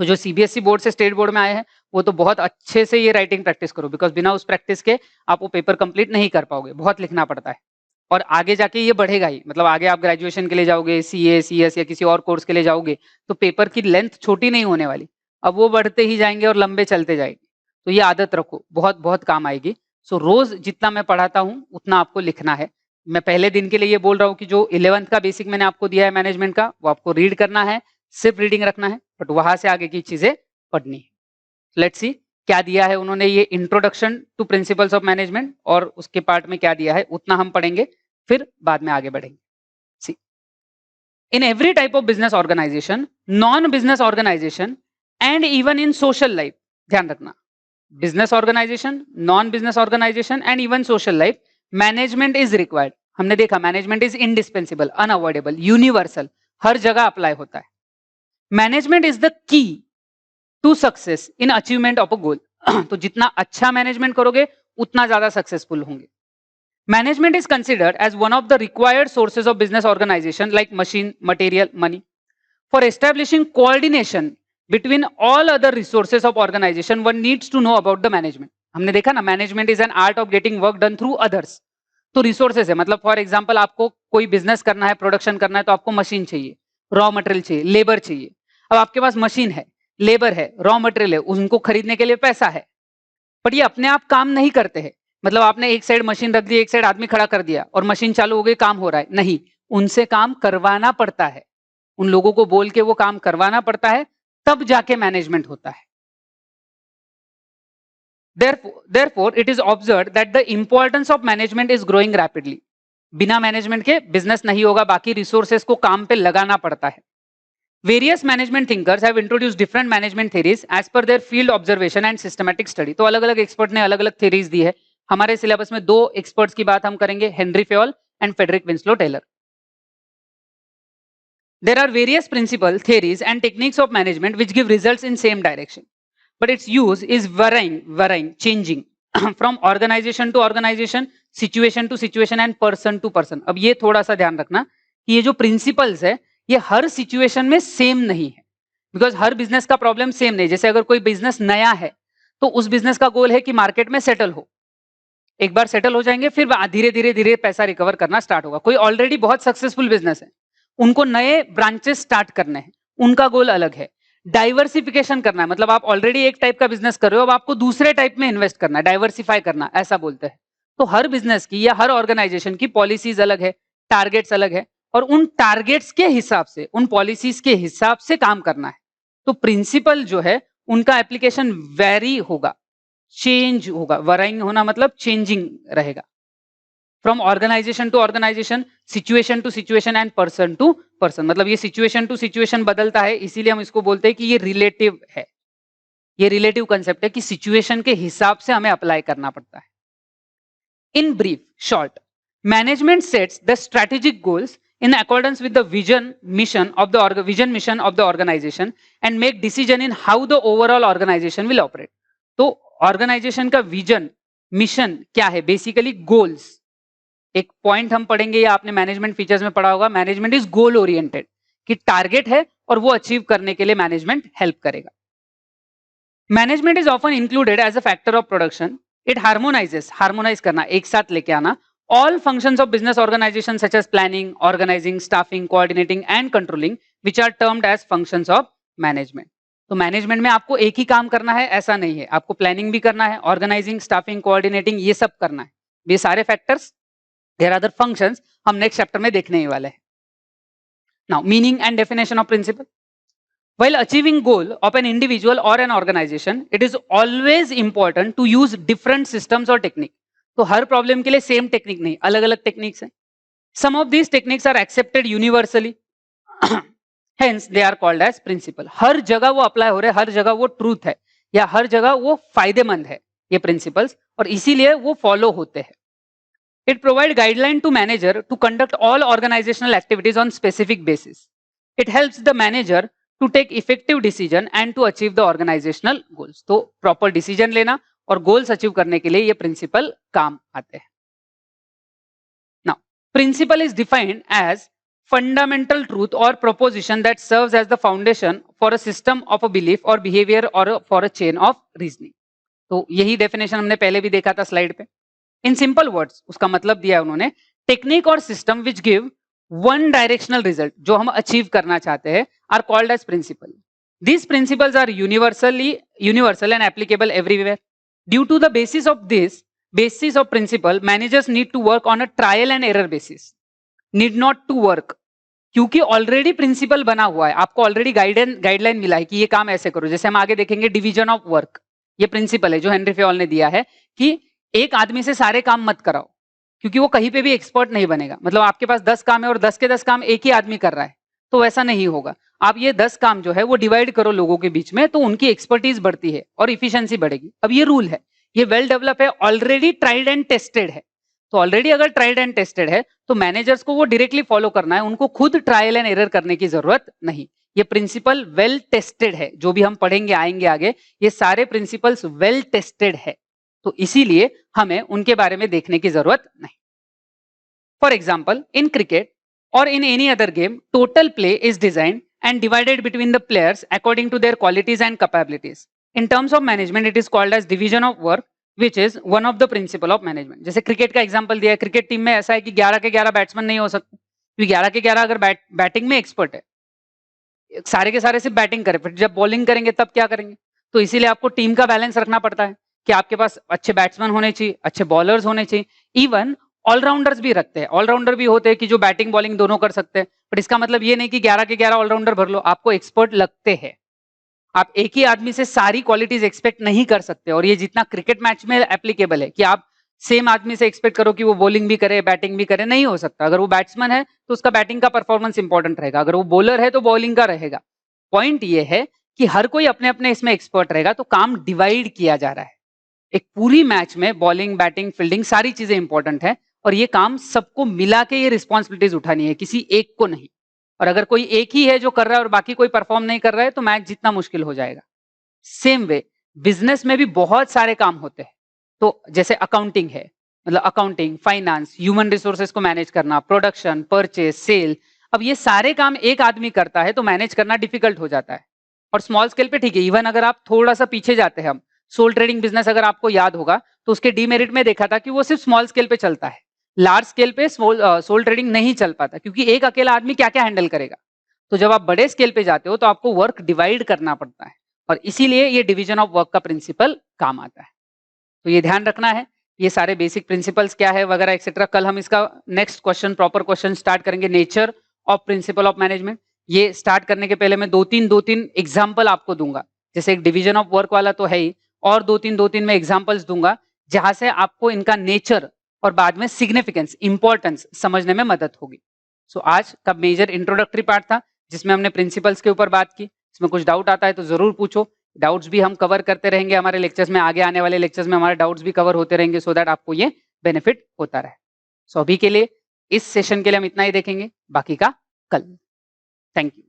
तो जो सीबीएसई बोर्ड से स्टेट बोर्ड में आए हैं वो तो बहुत अच्छे से ये राइटिंग प्रैक्टिस करो, बिकॉज बिना उस प्रैक्टिस के आप वो पेपर कंप्लीट नहीं कर पाओगे, बहुत लिखना पड़ता है। और आगे जाके ये बढ़ेगा ही, मतलब आगे आप ग्रेजुएशन के लिए जाओगे, सीए सीएस या किसी और कोर्स के लिए जाओगे, तो पेपर की लेंथ छोटी नहीं होने वाली, अब वो बढ़ते ही जाएंगे और लंबे चलते जाएंगे। तो ये आदत रखो, बहुत बहुत काम आएगी। सो रोज जितना मैं पढ़ाता हूँ उतना आपको लिखना है। मैं पहले दिन के लिए ये बोल रहा हूँ कि जो 11th का बेसिक मैंने आपको दिया है मैनेजमेंट का, वो आपको रीड करना है, सिर्फ रीडिंग रखना है, बट वहां से आगे की चीजें पढ़नी है। लेट्स सी क्या दिया है उन्होंने, ये introduction to principles of management, और उसके पार्ट में क्या दिया है उतना हम पढ़ेंगे, फिर बाद में आगे बढ़ेंगे। See in every type of business organisation, non business organisation and even in social life, ध्यान रखना business organisation, non business organisation and even social life, management is required. हमने देखा management is indispensable, unavoidable, universal, हर जगह apply होता है। Management is the key to success in achievement of a goal. तो जितना अच्छा मैनेजमेंट करोगे उतना ज्यादा सक्सेसफुल होंगे। Management is considered as one of the required sources of business organization like machine, material, money. For establishing coordination between all other resources of organization, one needs to know about the management. हमने देखा ना management is an art of getting work done through others. तो resources है, मतलब for example आपको कोई business करना है, प्रोडक्शन करना है, तो आपको मशीन चाहिए, रॉ मटेरियल चाहिए, लेबर चाहिए। अब आपके पास मशीन है, लेबर है, रॉ मटेरियल है, उनको खरीदने के लिए पैसा है, बट ये अपने आप काम नहीं करते हैं। मतलब आपने एक साइड मशीन रख दी, एक साइड आदमी खड़ा कर दिया और मशीन चालू हो गई, काम हो रहा है, नहीं, उनसे काम करवाना पड़ता है, उन लोगों को बोल के वो काम करवाना पड़ता है, तब जाके मैनेजमेंट होता है। Therefore, it is observed that the importance of management is growing rapidly. बिना मैनेजमेंट के बिजनेस नहीं होगा, बाकी रिसोर्सेस को काम पे लगाना पड़ता है। Various management thinkers have introduced different management theories as per their field observation and systematic study. तो अलग अलग एक्सपर्ट ने अलग अलग थ्योरीज दी है। हमारे सिलेबस में 2 एक्सपर्ट्स की बात हम करेंगे, Henry Fayol and Frederick Winslow Taylor. There are various principles, theories and techniques of management which give results in same direction, but its use is varying, changing from organization to organization, situation to situation and person to person. अब ये थोड़ा सा ध्यान रखना कि ये जो principles है ये हर सिचुएशन में सेम नहीं है, बिकॉज हर बिजनेस का प्रॉब्लम सेम नहीं। जैसे अगर कोई बिजनेस नया है तो उस बिजनेस का गोल है कि मार्केट में सेटल हो, एक बार सेटल हो जाएंगे फिर धीरे धीरे धीरे पैसा रिकवर करना स्टार्ट होगा। कोई ऑलरेडी बहुत सक्सेसफुल बिजनेस है, उनको नए ब्रांचेस स्टार्ट करने हैं, उनका गोल अलग है। डाइवर्सिफिकेशन करना है, मतलब आप ऑलरेडी एक टाइप का बिजनेस कर रहे हो, अब आपको दूसरे टाइप में इन्वेस्ट करना है, डाइवर्सिफाई करना, ऐसा बोलते हैं। तो हर बिजनेस की या हर ऑर्गेनाइजेशन की पॉलिसीज अलग है, टारगेट्स अलग है, और उन टारगेट्स के हिसाब से, उन पॉलिसीज के हिसाब से काम करना है। तो प्रिंसिपल जो है उनका एप्लीकेशन वेरी होगा, चेंज होगा। वराइंग होना मतलब चेंजिंग रहेगा, from organisation to organisation, situation to situation and person to person. मतलब ये सिचुएशन टू सिचुएशन बदलता है, इसीलिए हम इसको बोलते हैं कि ये रिलेटिव है। ये रिलेटिव कंसेप्ट है कि सिचुएशन के हिसाब से हमें अप्लाई करना पड़ता है। In brief, short, management sets the strategic goals in accordance with the vision mission of the organization and make decision in how the overall organization will operate. तो ऑर्गेनाइजेशन का विजन मिशन क्या है? Basically goals. एक point हम पढ़ेंगे या आपने management features में पढ़ा होगा, मैनेजमेंट इज गोल ओरिएंटेड, कि टारगेट है और वो अचीव करने के लिए मैनेजमेंट हेल्प करेगा। Management is often included as a factor of production. It harmonises, harmonise करना, एक साथ लेके आना, all functions of business organization such as planning, organizing, staffing, coordinating and controlling which are termed as functions of management. तो management में आपको एक ही काम करना है ऐसा नहीं है, आपको प्लानिंग भी करना है, ऑर्गेनाइजिंग, स्टाफिंग, कोऑर्डिनेटिंग, ये सब करना है। ये सारे factors, there are other functions, हम नेक्स्ट चैप्टर में देखने ही वाले हैं। Now meaning and definition of principle. While achieving goal of an individual or an organization, it is always important to use different systems or technique. तो हर problem के लिए same technique नहीं, अलग अलग टेक्निक्स हैं। Some of these techniques are accepted universally, hence they are called as principle. हर जगह वो अप्लाई हो रहे हैं, हर जगह वो ट्रूथ है या हर जगह वो फायदेमंद है ये प्रिंसिपल्स, और इसीलिए वो फॉलो होते हैं। It provide guideline to manager to conduct all organisational activities on specific basis. It helps the manager to take effective decision and to achieve the organisational goals. तो प्रॉपर डिसीजन लेना और goals achieve करने के लिए ये principal काम आते हैं। Now principle is defined as fundamental truth or proposition that serves as the foundation for a system of a belief और बिहेवियर और for a chain of reasoning. तो यही डेफिनेशन हमने पहले भी देखा था स्लाइड पे। इन सिंपल वर्ड्स उसका मतलब दिया है उन्होंने, टेक्निक और system which give one directional result, जो हम अचीव करना चाहते हैं, are called as principle. These principles are universal and applicable everywhere. Due to the basis of principle, managers need to work on a trial and error basis. Need not to work, क्योंकि already principal बना हुआ है, आपको already guideline मिला है कि ये काम ऐसे करो। जैसे हम आगे देखेंगे डिवीजन ऑफ वर्क, ये प्रिंसिपल है जो हेनरी फेयोल ने दिया है कि एक आदमी से सारे काम मत कराओ, क्योंकि वो कहीं पे भी एक्सपर्ट नहीं बनेगा। मतलब आपके पास 10 काम है और 10 के 10 काम एक ही आदमी कर रहा है, तो वैसा नहीं होगा। आप ये 10 काम जो है वो डिवाइड करो लोगों के बीच में, तो उनकी एक्सपर्टीज बढ़ती है और इफिशिएंसी बढ़ेगी। अब ये रूल है, ये वेल डेवलप है, ऑलरेडी ट्राइड एंड टेस्टेड है। तो ऑलरेडी अगर ट्राइड एंड टेस्टेड है तो मैनेजर्स को वो डायरेक्टली फॉलो करना है, उनको खुद ट्रायल एंड एरर करने की जरूरत नहीं। ये प्रिंसिपल वेल टेस्टेड है, जो भी हम पढ़ेंगे आएंगे आगे, ये सारे प्रिंसिपल्स वेल टेस्टेड है, तो इसीलिए हमें उनके बारे में देखने की जरूरत नहीं। For example, in cricket or in any other game, total play is designed and divided between the players according to their qualities and capabilities. In terms of management, it is called as division of work, which is one of the principle of management. जैसे cricket का example दिया है, cricket team में ऐसा है कि 11 के 11 batsman नहीं हो सकते, क्योंकि 11 के 11 अगर बैटिंग में एक्सपर्ट है, सारे के सारे सिर्फ बैटिंग करें, फिर जब बॉलिंग करेंगे तब क्या करेंगे? तो इसीलिए आपको टीम का बैलेंस रखना पड़ता है कि आपके पास अच्छे बैट्समैन होने चाहिए, अच्छे बॉलर्स होने चाहिए, इवन ऑलराउंडर्स भी रखते हैं। ऑलराउंडर भी होते हैं कि जो बैटिंग बॉलिंग दोनों कर सकते हैं, बट इसका मतलब ये नहीं कि 11 के 11 ऑलराउंडर भर लो, आपको एक्सपर्ट लगते हैं। आप एक ही आदमी से सारी क्वालिटीज एक्सपेक्ट नहीं कर सकते, और ये जितना क्रिकेट मैच में एप्लीकेबल है कि आप सेम आदमी से एक्सपेक्ट करो कि वो बॉलिंग भी करे बैटिंग भी करे, नहीं हो सकता। अगर वो बैट्समैन है तो उसका बैटिंग का परफॉर्मेंस इंपॉर्टेंट रहेगा, अगर वो बॉलर है तो बॉलिंग का रहेगा। पॉइंट ये है कि हर कोई अपने अपने इसमें एक्सपर्ट रहेगा, तो काम डिवाइड किया जा रहा है। एक पूरी मैच में बॉलिंग बैटिंग फील्डिंग सारी चीजें इंपॉर्टेंट है, और ये काम सबको मिला के ये रिस्पॉन्सिबिलिटीज उठानी है, किसी एक को नहीं। और अगर कोई एक ही है जो कर रहा है और बाकी कोई परफॉर्म नहीं कर रहा है, तो मैच जीतना मुश्किल हो जाएगा। सेम वे बिजनेस में भी बहुत सारे काम होते हैं। तो जैसे अकाउंटिंग है, मतलब अकाउंटिंग, फाइनेंस, ह्यूमन रिसोर्सेज को मैनेज करना, प्रोडक्शन, परचेज, सेल, अब ये सारे काम एक आदमी करता है तो मैनेज करना डिफिकल्ट हो जाता है। और स्मॉल स्केल पे ठीक है, इवन अगर आप थोड़ा सा पीछे जाते हैं, हम सोल ट्रेडिंग बिजनेस अगर आपको याद होगा तो उसके डीमेरिट में देखा था कि वो सिर्फ स्मॉल स्केल पे चलता है, लार्ज स्केल पे सोल ट्रेडिंग नहीं चल पाता, क्योंकि एक अकेला आदमी क्या क्या हैंडल करेगा। तो जब आप बड़े स्केल पे जाते हो तो आपको वर्क डिवाइड करना पड़ता है, और इसीलिए ये डिवीजन ऑफ वर्क का प्रिंसिपल काम आता है। तो ये ध्यान रखना है ये सारे बेसिक प्रिंसिपल्स क्या है वगैरह एक्सेट्रा। कल हम इसका next question proper question start करेंगे, nature of principle of management. ये स्टार्ट करने के पहले मैं दो तीन एग्जाम्पल आपको दूंगा, जैसे एक डिवीजन ऑफ वर्क वाला तो है ही, और दो तीन मैं एग्जाम्पल्स दूंगा जहां से आपको इनका नेचर और बाद में सिग्निफिकेंस इंपॉर्टेंस समझने में मदद होगी। सो आज का मेजर इंट्रोडक्टरी पार्ट था जिसमें हमने प्रिंसिपल्स के ऊपर बात की। इसमें कुछ डाउट आता है तो जरूर पूछो, डाउट्स भी हम कवर करते रहेंगे हमारे लेक्चर्स में, आगे आने वाले लेक्चर्स में हमारे डाउट्स भी कवर होते रहेंगे सो दैट आपको ये बेनिफिट होता रहे। सो अभी के लिए इस सेशन के लिए हम इतना ही देखेंगे, बाकी का कल। Thank you.